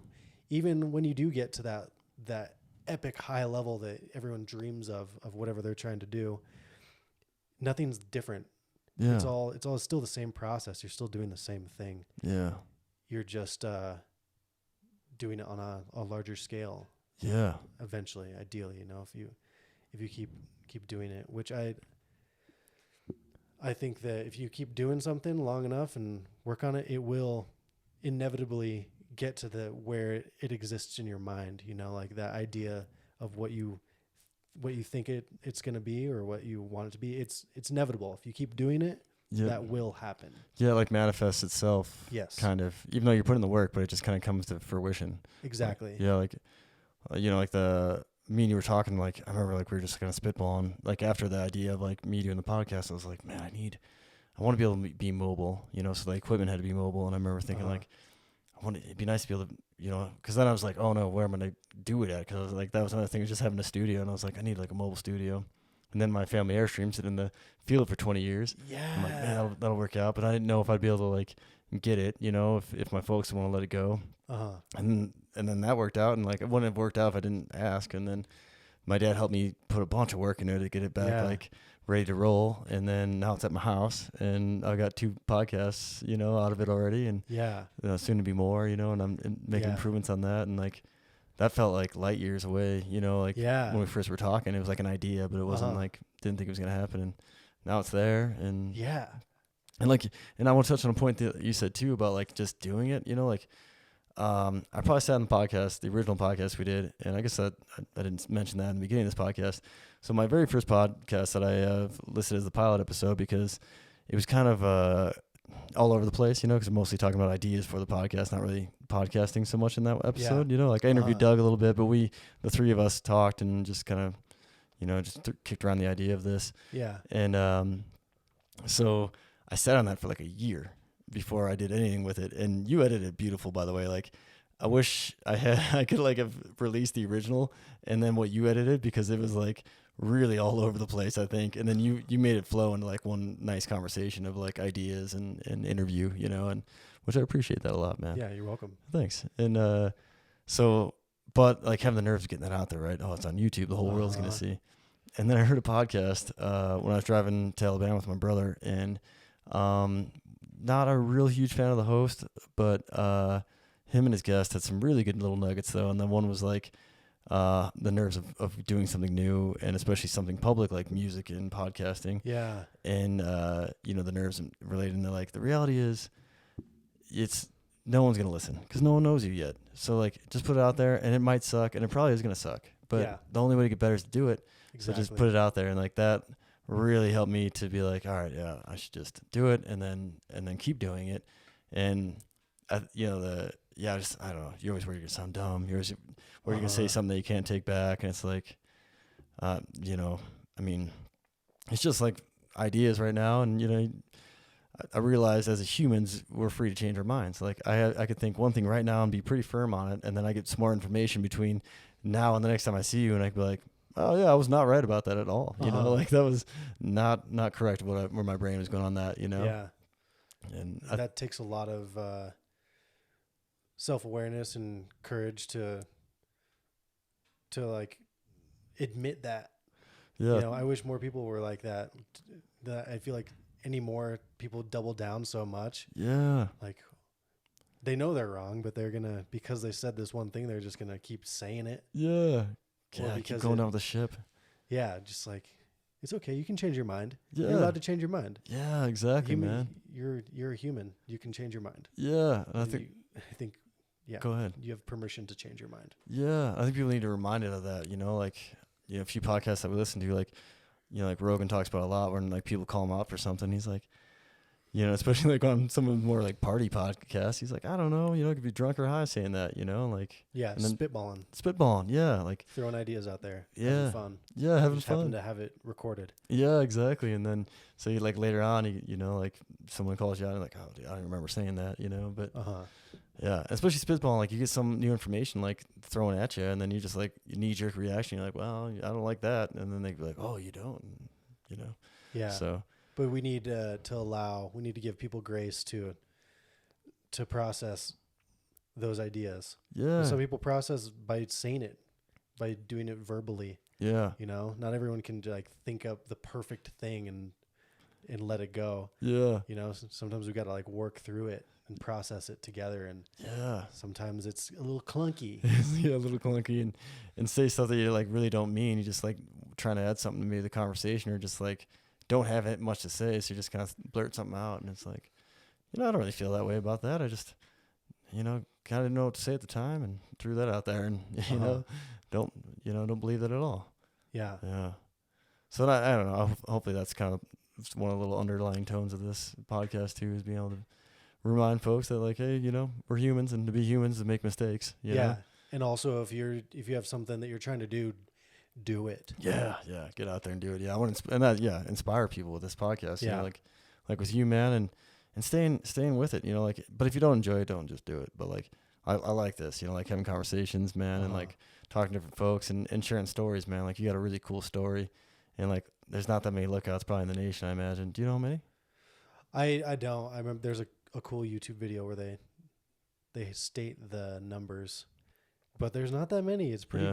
even when you do get to that epic high level that everyone dreams of whatever they're trying to do, nothing's different. Yeah. It's all still the same process. You're still doing the same thing. Yeah. You're just doing it on a larger scale. Yeah. Eventually, ideally, you know, if you keep doing it, which I think that if you keep doing something long enough and work on it, it will inevitably get to where it exists in your mind, you know, like that idea of what you think it's going to be or what you want it to be. It's inevitable. If you keep doing it, that will happen. Yeah. Like manifests itself. Yes. Kind of, even though you're putting the work, but it just kind of comes to fruition. Exactly. Like, yeah. Like, you know, like me and you were talking, like, I remember like we were just kind of spitballing, like after the idea of like me doing the podcast, I was like, man, I want to be able to be mobile, you know, so the equipment had to be mobile. And I remember thinking like, it'd be nice to be able to, you know, because then I was like, oh no, where am I going to do it at? Because I was like, that was another thing, was just having a studio. And I was like, I need like a mobile studio. And then my family Airstreams it in the field for 20 years. Yeah. I'm like, man, that'll work out. But I didn't know if I'd be able to like get it, you know, if my folks want to let it go. And then that worked out. And like, it wouldn't have worked out if I didn't ask. And then my dad helped me put a bunch of work in there to get it back, like ready to roll. And then now it's at my house and I got 2 podcasts, you know, out of it already. And soon to be more, you know, and I'm making improvements on that. And like, that felt like light years away, you know, like when we first were talking, it was like an idea, but it wasn't like, didn't think it was going to happen. And now it's there. And and like, and I want to touch on a point that you said too about like just doing it, you know, like, I probably sat on the podcast, the original podcast we did, and I guess I didn't mention that in the beginning of this podcast. So my very first podcast that I listed as the pilot episode, because it was kind of all over the place, you know, because I'm mostly talking about ideas for the podcast, not really podcasting so much in that episode, you know, like I interviewed Doug a little bit, but the 3 of us talked and just kind of, you know, just kicked around the idea of this. Yeah. And so I sat on that for like a year before I did anything with it. And you edited it beautiful, by the way. Like, I wish I could like have released the original and then what you edited, because it was like really all over the place, I think. And then you made it flow into like one nice conversation of like ideas and interview, you know, and which I appreciate that a lot, man. Yeah, you're welcome. Thanks. And so, but like having the nerves of getting that out there, right? Oh, it's on YouTube. The whole world's going to see. And then I heard a podcast when I was driving to Alabama with my brother, and not a real huge fan of the host, but him and his guest had some really good little nuggets, though. And then one was like the nerves of doing something new, and especially something public like music and podcasting. Yeah. And, the nerves related to, like, the reality is no one's going to listen because no one knows you yet. So, like, just put it out there, and it might suck, and it probably is going to suck. But the only way to get better is to do it. Exactly. So just put it out there, and like that really helped me to be like, all right, yeah, I should just do it, and then keep doing it. And I don't know. You're always worried you're gonna sound dumb. You're always worried you're gonna say something that you can't take back, and it's like, I mean, it's just like ideas right now, and I realize as humans we're free to change our minds. Like I could think one thing right now and be pretty firm on it, and then I get some more information between now and the next time I see you, and I could be like, oh yeah, I was not right about that at all. Like that was not correct where my brain was going on that. Yeah. And that takes a lot of self-awareness and courage to like admit that. Yeah. I wish more people were like that. That I feel like anymore people double down so much. Yeah. Like they know they're wrong, but they're gonna, because they said this one thing, they're just gonna keep saying it. Yeah. Yeah, keep going down with the ship. Yeah, just like, it's okay. You can change your mind. Yeah. You're allowed to change your mind. Yeah, exactly, man. You're a human. You can change your mind. Yeah, and I think. Go ahead. You have permission to change your mind. Yeah, I think people need to be reminded of that. A few podcasts that we listen to, like Rogan talks about a lot when like people call him out for something. He's like, especially like on some of the more like party podcasts, he's like, I don't know, it could be drunk or high saying that, like. Yeah, and then spitballing, yeah, like throwing ideas out there. Yeah, having fun. Yeah, having just fun. happen to have it recorded. Yeah, exactly. And then so you like later on, like someone calls you out and like, oh, dude, I don't remember saying that, but yeah, especially spitballing, like you get some new information like thrown at you, and then you just like knee jerk reaction. You're like, well, I don't like that, and then they be like, oh, you don't, Yeah. So. But we need to give people grace to process those ideas. Yeah. Some people process by saying it, by doing it verbally. Yeah. Not everyone can like think up the perfect thing and let it go. Yeah. Sometimes we got to like work through it and process it together. And sometimes it's a little clunky. Yeah, a little clunky, and say stuff that you like really don't mean. You just like trying to add something to maybe the conversation, or just like don't have it much to say, so you just kind of blurt something out, and it's like, I don't really feel that way about that. I just, kind of didn't know what to say at the time, and threw that out there, and don't believe that at all. Yeah. Yeah. So I don't know. Hopefully that's kind of one of the little underlying tones of this podcast too, is being able to remind folks that like, hey, we're humans, and to be humans to make mistakes. You know? And also if you have something that you're trying to do it. Yeah, get out there and do it. Yeah, I want to inspire people with this podcast. Yeah, like with you, man, and staying with it. But if you don't enjoy it, don't just do it. But like I like this. like having conversations, man, and like talking to different folks and sharing stories, man. Like you got a really cool story, and like there's not that many lookouts probably in the nation, I imagine. Do you know how many? I don't. I remember there's a cool YouTube video where they state the numbers. But there's not that many. It's pretty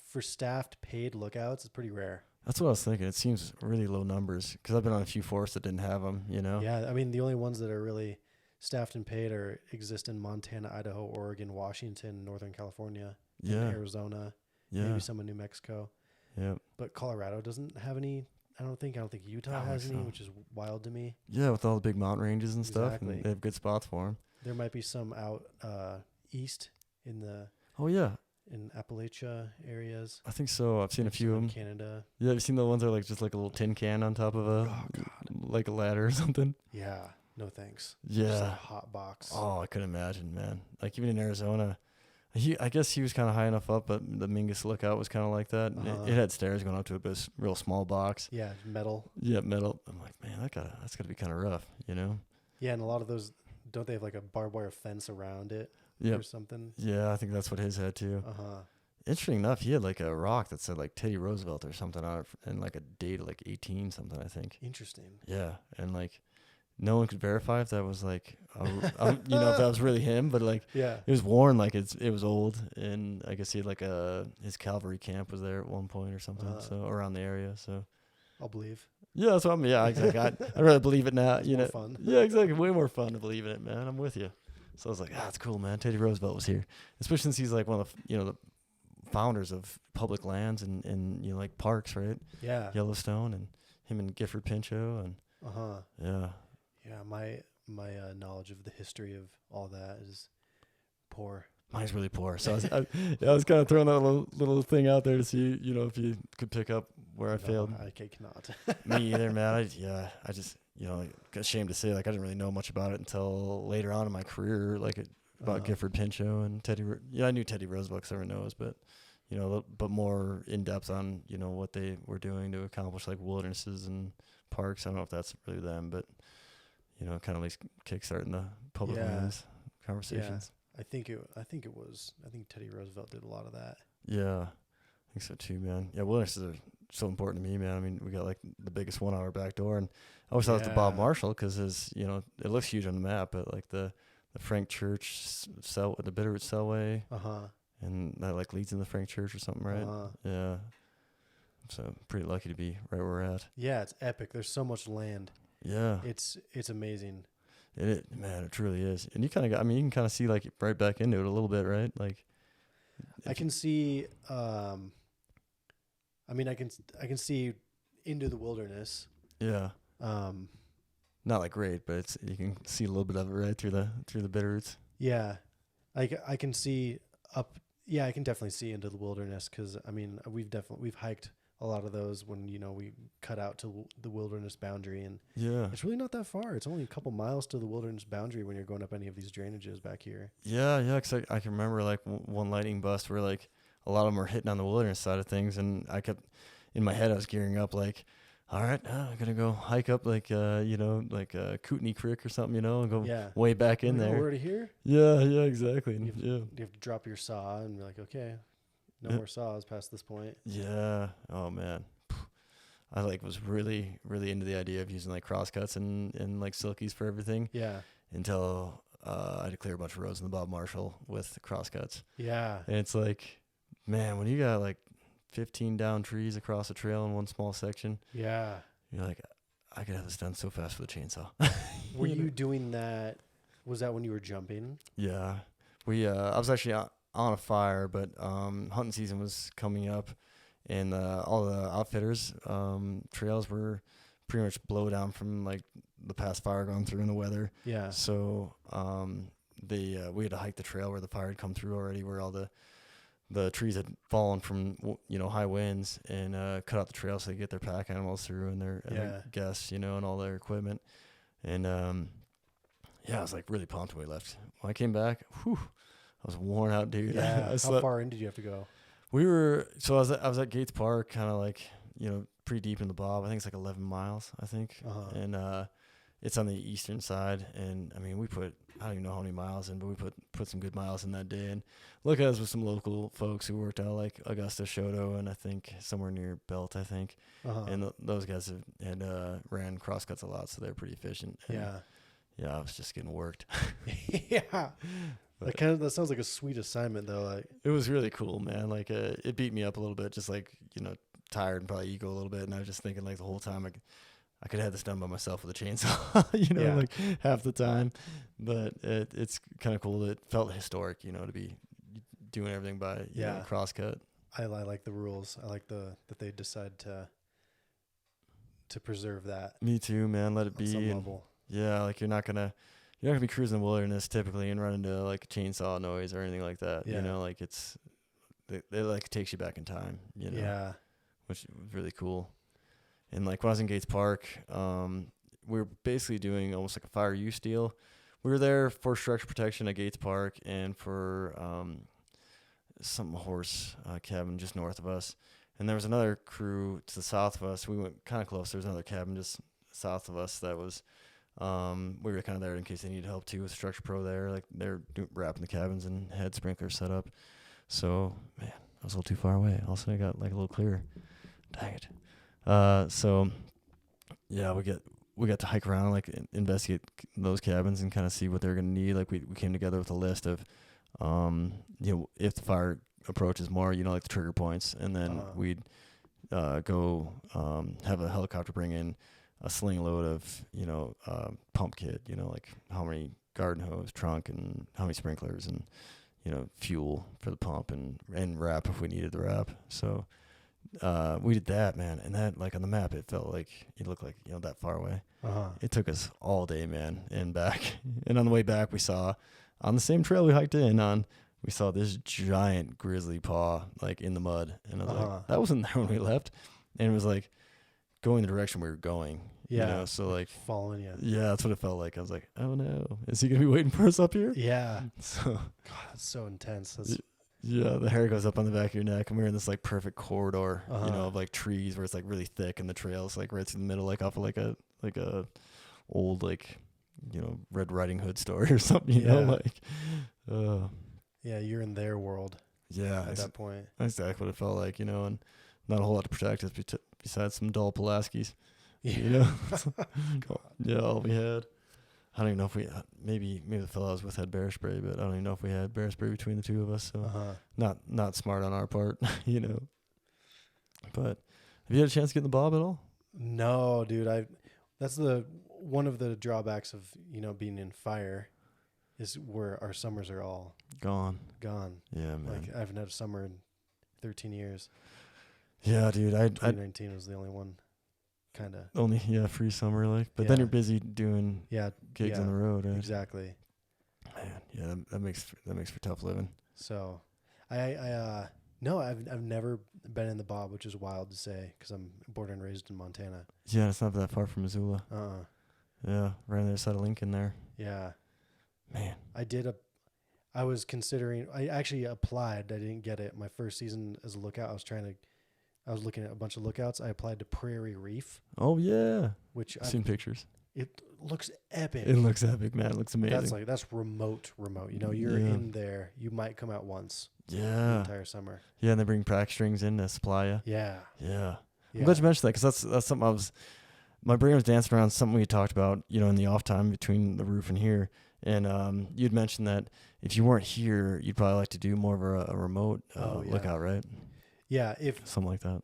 for staffed paid lookouts. It's pretty rare. That's what I was thinking. It seems really low numbers because I've been on a few forests that didn't have them. Yeah, I mean the only ones that are really staffed and paid exist in Montana, Idaho, Oregon, Washington, Northern California, Arizona, maybe some in New Mexico. Yeah. But Colorado doesn't have any. I don't think Utah has any, which is wild to me. Yeah, with all the big mountain ranges and stuff, and they have good spots for them. There might be some out east in the. Oh, yeah. In Appalachia areas. I think so. I've seen a few of them. Canada. Yeah, you've seen the ones that are like just like a little tin can on top of like a ladder or something? Yeah. No thanks. Yeah. Just a hot box. Oh, I could imagine, man. Like even in Arizona, I guess he was kind of high enough up, but the Mingus Lookout was kind of like that. It had stairs going up to it, but it's a real small box. Yeah, metal. Yeah, metal. I'm like, man, that's gotta be kind of rough, Yeah, and a lot of those, don't they have like a barbed wire fence around it? Or something. Yeah, I think that's what his had too. Interesting enough, he had like a rock that said like Teddy Roosevelt or something on it, and like a date of like 18 something, I think. Interesting. Yeah, and like no one could verify if that was like, if that was really him, but like, Yeah. it was worn like it was old, and I guess he had like his cavalry camp was there at one point or something, so around the area. So I'll believe. yeah, that's what I mean. Yeah, exactly. I'd rather believe it now. It's You more know, fun. yeah, exactly. Way more fun to believe in it, man. I'm with you. So I was like, that's cool, man. Teddy Roosevelt was here, especially since he's like one of the founders of public lands and like parks, right? Yeah. Yellowstone, and him and Gifford Pinchot, and yeah. Yeah, my knowledge of the history of all that is poor. Mine's really poor, so I was kind of throwing that little thing out there to see, if you could pick up where I failed. I cannot. Me either, man. I just, ashamed to say, like, I didn't really know much about it until later on in my career, like about Gifford Pinchot and Teddy. I knew Teddy Roosevelt, 'cause everyone knows, but but more in depth on what they were doing to accomplish like wildernesses and parks. I don't know if that's really them, but kind of at least kickstarting the public lands conversations. Yeah. I think Teddy Roosevelt did a lot of that. Yeah, I think so too, man. Yeah, wildernesses are so important to me, man. I mean, we got like the biggest one out our back door, and I always thought it was the Bob Marshall because it looks huge on the map, but like the Frank Church the Bitterroot Sellway, and that like leads in the Frank Church or something, right? Yeah. So pretty lucky to be right where we're at. Yeah, it's epic. There's so much land. Yeah, it's amazing. It truly is, and you kind of you can kind of see like right back into it a little bit, right? Like, I can see. I can see into the wilderness. Yeah. Not like great, but you can see a little bit of it right through the Bitterroots. Yeah, I can see up. Yeah, I can definitely see into the wilderness because we've hiked a lot of those when we cut out to the wilderness boundary, and it's really not that far. It's only a couple miles to the wilderness boundary when you're going up any of these drainages back here. Yeah, because I can remember like one lightning bust where like a lot of them were hitting on the wilderness side of things, and I kept in my head I was gearing up like, all right, I'm gonna go hike up like Kootenai Creek or something, and go way back in there. Already here? Yeah, exactly. You have to drop your saw and be like, okay. No more saws past this point. Yeah. Oh man, I was really, really into the idea of using like crosscuts and like silkies for everything. Yeah. Until I had to clear a bunch of roads in the Bob Marshall with crosscuts. Yeah. And it's like, man, when you got like 15 down trees across a trail in one small section. Yeah. You're like, I could have this done so fast with a chainsaw. Were you doing that? Was that when you were jumping? Yeah. I was actually on a fire, but hunting season was coming up, and all the outfitters trails were pretty much blow down from like the past fire going through in the weather. Yeah. So we had to hike the trail where the fire had come through already, where all the trees had fallen from high winds, and cut out the trail so they get their pack animals through and their guests, and all their equipment. And I was like really pumped when we left. When I came back, I was worn out, dude. Yeah. How far in did you have to go? I was at Gates Park, kind of like, pretty deep in the Bob. I think it's like 11 miles, I think. And it's on the eastern side. And I mean, I don't even know how many miles in, but we put some good miles in that day. And look at us with some local folks who worked out like Augusta, Shoto, and I think somewhere near Belt, I think. And those guys had ran crosscuts a lot, so they're pretty efficient. And yeah, I was just getting worked. Yeah. That sounds like a sweet assignment though. Like, it was really cool, man. Like it beat me up a little bit, just like, tired and probably ego a little bit. And I was just thinking like the whole time I could have this done by myself with a chainsaw, like half the time. But it's kind of cool. It felt historic, to be doing everything by crosscut. I like the rules. I like that they decide to preserve that. Me too, man. Let it be. Some level. Yeah, like you're not gonna be cruising the wilderness typically and run into like a chainsaw noise or anything like that. Yeah. Like it like takes you back in time. Yeah. Which was really cool. And like when I was in Gates Park, we were basically doing almost like a fire use deal. We were there for structure protection at Gates Park and for some horse cabin just north of us. And there was another crew to the south of us. We went kind of close. There was another cabin just south of us that was, we were kind of there in case they needed help too with Structure Pro there. Like they're wrapping the cabins and had sprinklers set up. So, man, I was a little too far away. All of a sudden I got like a little clearer. Dang it. So, yeah, we got to hike around and like investigate those cabins and kind of see what they're going to need. Like we came together with a list of, if the fire approaches more, like the trigger points, and then we'd go have a helicopter bring in a sling load of, pump kit, like how many garden hose, trunk, and how many sprinklers, and, fuel for the pump, and wrap if we needed the wrap. So we did that, man. And that, like, on the map, it felt like it looked like, that far away. It took us all day, man, and back. And on the way back, we saw on the same trail we hiked in on, we saw this giant grizzly paw, like, in the mud. And I was like, that wasn't there when we left. And it was like going the direction we were going. Yeah. So like following you. Yeah, that's what it felt like. I was like, oh no, is he gonna be waiting for us up here? Yeah. So God, that's so intense. Yeah, the hair goes up on the back of your neck, and we're in this like perfect corridor, of like trees where it's like really thick, and the trail's like right through the middle, like off of like a old like Red Riding Hood story or something. Yeah, you're in their world. Yeah, at that point. That's exactly what it felt like, and not a whole lot to protect us besides some dull Pulaskis. Yeah. Yeah, all we had. I don't even know if we maybe the fellow I was with had bear spray, but I don't even know if we had bear spray between the two of us. So not smart on our part, But have you had a chance to get in the bob at all? No, dude. That's one of the drawbacks of being in fire is where our summers are all gone. Yeah, man. like I haven't had a summer in 13 years. Yeah, dude. 2019 was the only one. Kind of only free summer, like, but then you're busy doing gigs on the road, right? Exactly. Man, yeah, that makes for tough living. So no, I've never been in the bob, which is wild to say because I'm born and raised in Montana. Yeah, it's not that far from Missoula. Yeah, right on the other side of Lincoln there. Yeah, man. I was considering. I actually applied. I didn't get it. My first season as a lookout, I was looking at a bunch of lookouts. I applied to Prairie Reef. Oh yeah, which I've seen pictures. It looks epic. It looks epic, man. It looks amazing. That's remote. You're in there. You might come out once. Yeah. The entire summer. Yeah, and they bring prac strings in to supply you. Yeah. I'm glad you mentioned that because that's something my brain was dancing around something we talked about, in the off time between the roof and here. And you'd mentioned that if you weren't here, you'd probably like to do more of a remote lookout, right? Yeah, something like that.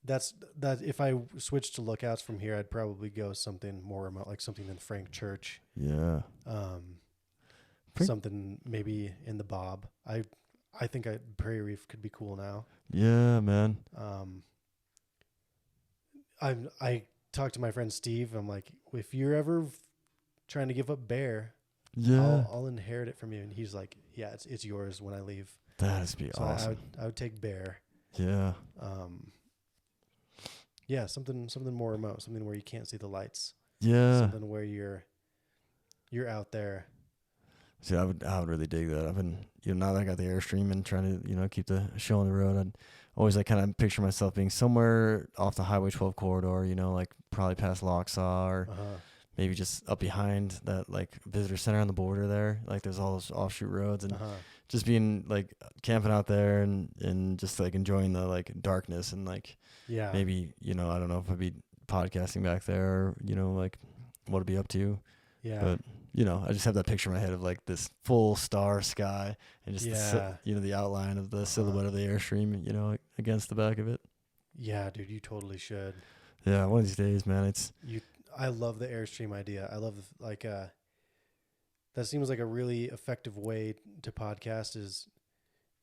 That if I switched to lookouts from here, I'd probably go something more remote, like something in Frank Church. Yeah. Something maybe in the Bob. I think Prairie Reef could be cool now. Yeah, man. I talked to my friend Steve. I'm like, if you're ever trying to give up bear, I'll inherit it from you. And he's like, yeah, it's yours when I leave. That'd be awesome. I would take bear. Yeah. Yeah, something more remote, something where you can't see the lights. Yeah. Something where you're out there. See, I would really dig that. I've been, now that I got the Airstream and trying to, keep the show on the road, I'd always like kind of picture myself being somewhere off the Highway 12 corridor, like probably past Locksaw or maybe just up behind that like visitor center on the border there. Like there's all those offshoot roads and just being like camping out there and just like enjoying the like darkness and like maybe, I don't know if I'd be podcasting back there or, like what I'd be up to. Yeah. But I just have that picture in my head of like this full star sky and just the outline of the silhouette of the Airstream, against the back of it. Yeah, dude, you totally should. Yeah, one of these days, man. I love the Airstream idea. I love like that seems like a really effective way to podcast is,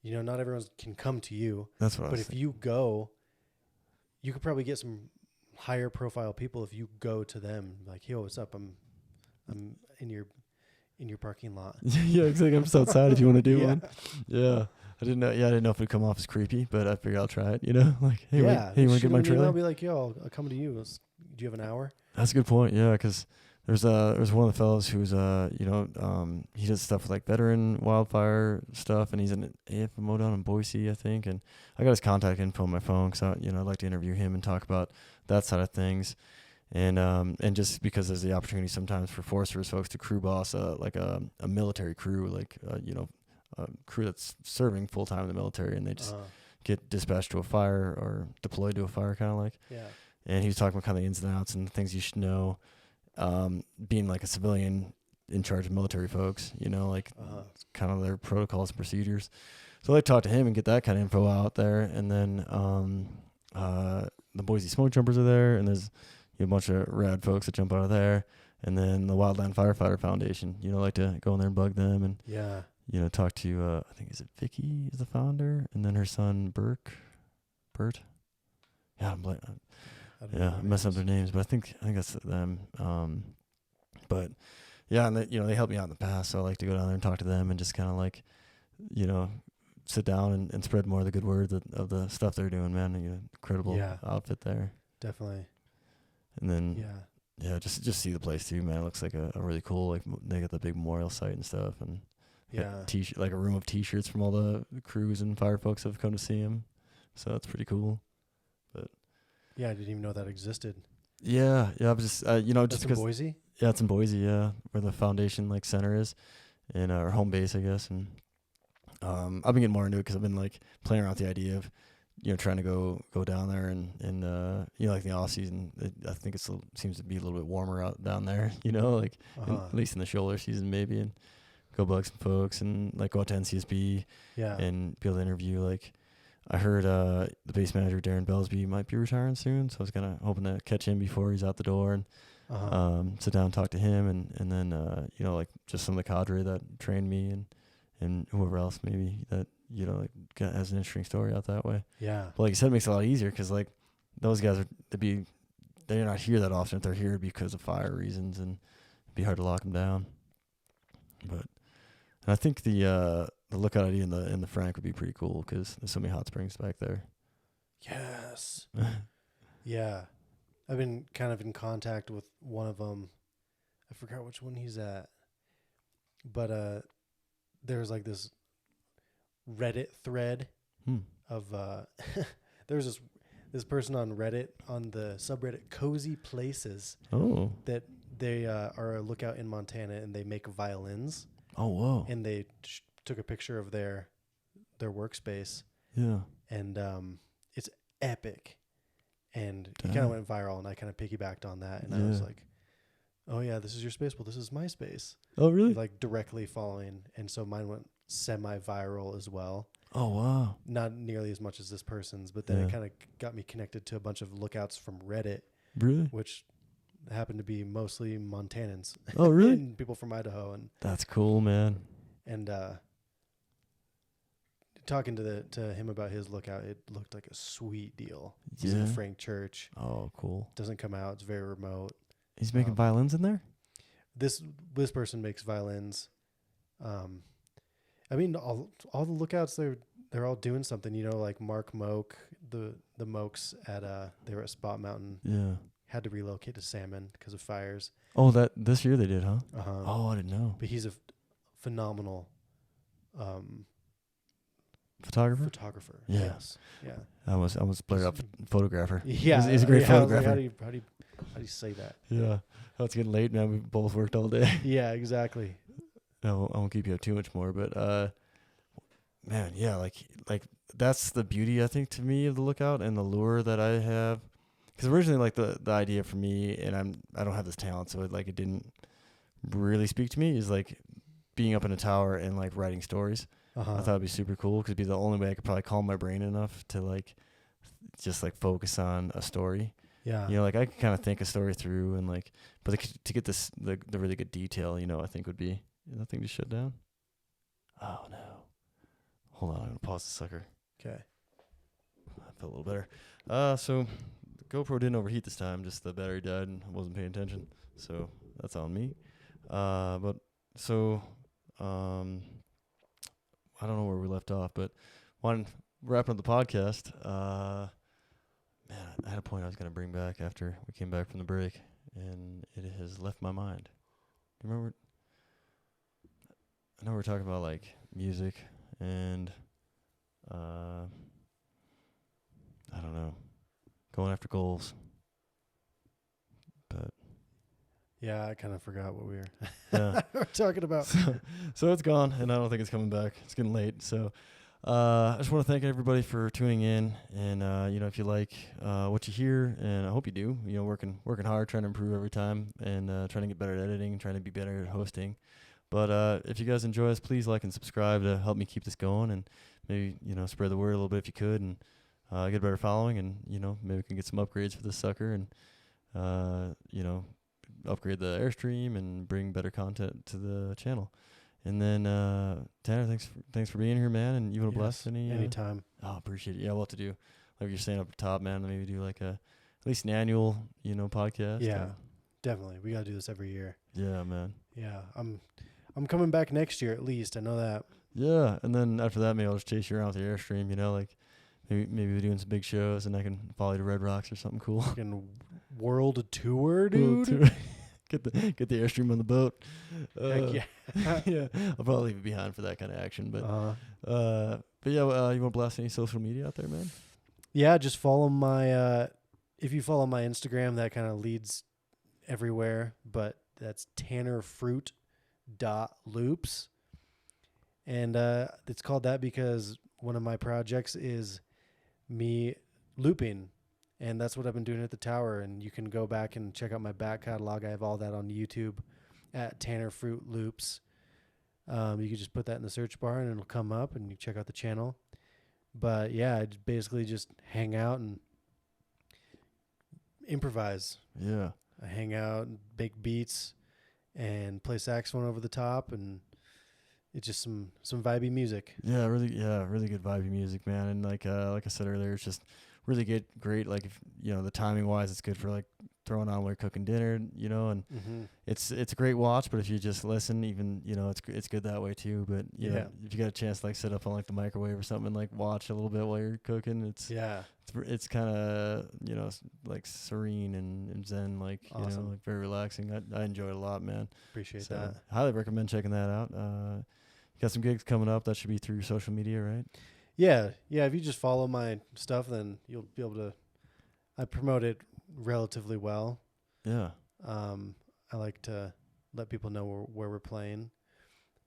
not everyone can come to you. That's what I was thinking. If you go, you could probably get some higher profile people if you go to them like, yo, what's up? I'm in your parking lot. Yeah, exactly. I'm just outside if you want to do one. Yeah. I didn't know if it'd come off as creepy, but I figured I'll try it, Like, hey, you want to get my trailer? I'll be like, yo, I'll come to you. Do you have an hour? That's a good point. Yeah, because there's one of the fellows who's he does stuff with like veteran wildfire stuff, and he's an AFMO down in Boise, I think. And I got his contact info on my phone because I'd like to interview him and talk about that side of things. And just because there's the opportunity sometimes for Forest Service folks to crew boss like a military crew, like a crew that's serving full time in the military, and they just get dispatched to a fire or deployed to a fire, kind of like. Yeah. and he was talking about kind of the ins and outs and the things you should know, being like a civilian in charge of military folks, you know, like kind of their protocols and procedures. So I talk to him and get that kind of info out there. And then the Boise Smoke Jumpers are there, and there's a bunch of rad folks that jump out of there. And then the Wildland Firefighter Foundation, you know, like to go in there and bug them and, you know, talk to, I think, is it Vicky is the founder? And then her son, Bert? Yeah, I'm messing up their names, but I think that's them. But yeah, and you know, they helped me out in the past, so I like to go down there and talk to them and just kind of like, you know, sit down and spread more of the good word of the stuff they're doing, man. You know, incredible outfit there. Definitely. And then just see the place too, man. It looks like a really cool, like they got the big memorial site and stuff, and t-shirt, like a room of t-shirts from all the crews and fire folks that have come to see him. So that's pretty cool. But yeah, I didn't even know that existed. Yeah, I was just you know, That's just because in Boise. Yeah, it's in Boise, yeah, where the foundation like center is, and our home base, I guess. And I've been getting more into it because I've been like playing around with the idea of, you know, trying to go down there and you know, like in the off season, I think it seems to be a little bit warmer out down there, you know, like at least in the shoulder season maybe, and go bug some folks and like go out to NCSB and be able to interview. Like I heard the base manager Darren Belsby might be retiring soon, so I was kind of hoping to catch him before he's out the door and sit down and talk to him and then you know, like just some of the cadre that trained me and whoever else maybe that, you know, like has an interesting story out that way. Yeah. But like you said, it makes it a lot easier because like those guys they're not here that often. If they're here because of fire reasons, and it'd be hard to lock them down. But and I think the lookout idea in the Frank would be pretty cool because there's so many hot springs back there. Yes. Yeah. I've been kind of in contact with one of them. I forgot which one he's at. But there's like this Reddit thread of there's this person on Reddit on the subreddit Cozy Places. Oh. That they are a lookout in Montana and they make violins. Oh, whoa. And they took a picture of their workspace. Yeah. And it's epic. And it kind of went viral, and I kind of piggybacked on that. And I was like, oh, yeah, this is your space. Well, this is my space. Oh, really? Like directly following. And so mine went semi-viral as well. Oh, wow. Not nearly as much as this person's, but then it kind of got me connected to a bunch of lookouts from Reddit. Really? Which happened to be mostly Montanans. Oh, really? And people from Idaho. And that's cool, man. And talking to him about his lookout, it looked like a sweet deal. He's in Frank Church. Oh, cool. Doesn't come out. It's very remote. He's making violins in there? This person makes violins. I mean, all the lookouts, they're all doing something. You know, like Mark Moak, the Mokes at they were at Spot Mountain. Yeah. Had to relocate to Salmon because of fires. Oh, that this year they did, huh? Oh, I didn't know. But he's a phenomenal photographer. Yeah. Yes. Yeah. I almost blurred up photographer. Yeah. He's a great photographer. Like, how do you say that? Yeah. Oh, it's getting late now. We've both worked all day. Yeah, exactly. No, I won't keep you up too much more, but man, yeah, like that's the beauty, I think, to me of the lookout and the lure that I have. Because originally, like the idea for me, and I don't have this talent, so it didn't really speak to me, is like being up in a tower and like writing stories. I thought it'd be super cool because it'd be the only way I could probably calm my brain enough to like just like focus on a story. Yeah. You know, like I could kind of think a story through and like, but to get the really good detail, you know, I think would be nothing to shut down. Oh no. Hold on, I'm gonna pause the sucker. Okay. I felt a little better. So the GoPro didn't overheat this time, just the battery died and I wasn't paying attention. So that's on me. But so I don't know where we left off, but wrapping up the podcast, man, I had a point I was going to bring back after we came back from the break, and it has left my mind. Do you remember? I know we were talking about, like, music and, I don't know, going after goals. But yeah, I kind of forgot what we were talking about. So it's gone, and I don't think it's coming back. It's getting late. So I just want to thank everybody for tuning in, and if you like what you hear, and I hope you do, working hard, trying to improve every time, and trying to get better at editing, trying to be better at hosting. But if you guys enjoy us, please like and subscribe to help me keep this going, and maybe spread the word a little bit if you could, and get a better following, and maybe we can get some upgrades for this sucker, and upgrade the Airstream and bring better content to the channel. And then Tanner, thanks for being here, man. And you want to bless anytime? Oh, appreciate it. Yeah, we'll have to do like you're saying up top, man. Maybe do like at least an annual podcast. Yeah, definitely. We got to do this every year. Yeah, man. Yeah, I'm coming back next year at least. I know that. Yeah, and then after that, maybe I'll just chase you around with the Airstream. Like maybe we're doing some big shows, and I can follow you to Red Rocks or something cool. Fucking world tour, dude. Get the Airstream on the boat. Heck yeah. Yeah, I'll probably leave it behind for that kind of action. But you want to blast any social media out there, man? Yeah, just follow my. If you follow my Instagram, that kind of leads everywhere. But that's tannerfruit.loops, and it's called that because one of my projects is me looping. And that's what I've been doing at the tower. And you can go back and check out my back catalog. I have all that on YouTube at Tanner Fruit Loops. You can just put that in the search bar and it'll come up and you check out the channel. But yeah, I basically just hang out and improvise. Yeah. I hang out and make beats and play saxophone over the top, and it's just some vibey music. Yeah, really good vibey music, man. And like I said earlier, it's just really great. Like if the timing wise, it's good for like throwing on while you're cooking dinner, and it's a great watch. But if you just listen, even it's good that way too. But if you got a chance to like sit up on like the microwave or something and like watch a little bit while you're cooking, it's kind of like serene and zen, like awesome. Like very relaxing. I enjoy it a lot, man. Appreciate that. Highly recommend checking that out. You got some gigs coming up. That should be through social media, right? Yeah. If you just follow my stuff, then you'll be able to. I promote it relatively well. Yeah. I like to let people know where we're playing,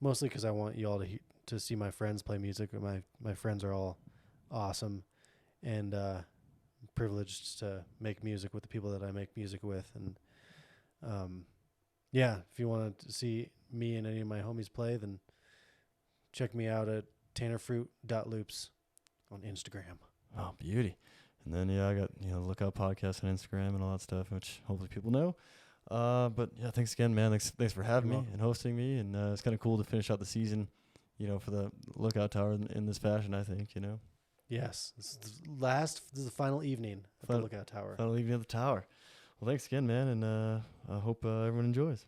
mostly because I want you all to see my friends play music. My friends are all awesome, and privileged to make music with the people that I make music with. And if you want to see me and any of my homies play, then check me out at tannerfruit.loops on Instagram. Oh, beauty. And then I got Lookout Podcast on Instagram and all that stuff, which hopefully people know. But yeah, thanks again, man. Thanks for having me and hosting me. And it's kind of cool to finish out the season, for the Lookout Tower in this fashion, I think. Yes, this is the final evening at the Lookout Tower. Final evening at the tower. Well, thanks again, man, and I hope everyone enjoys.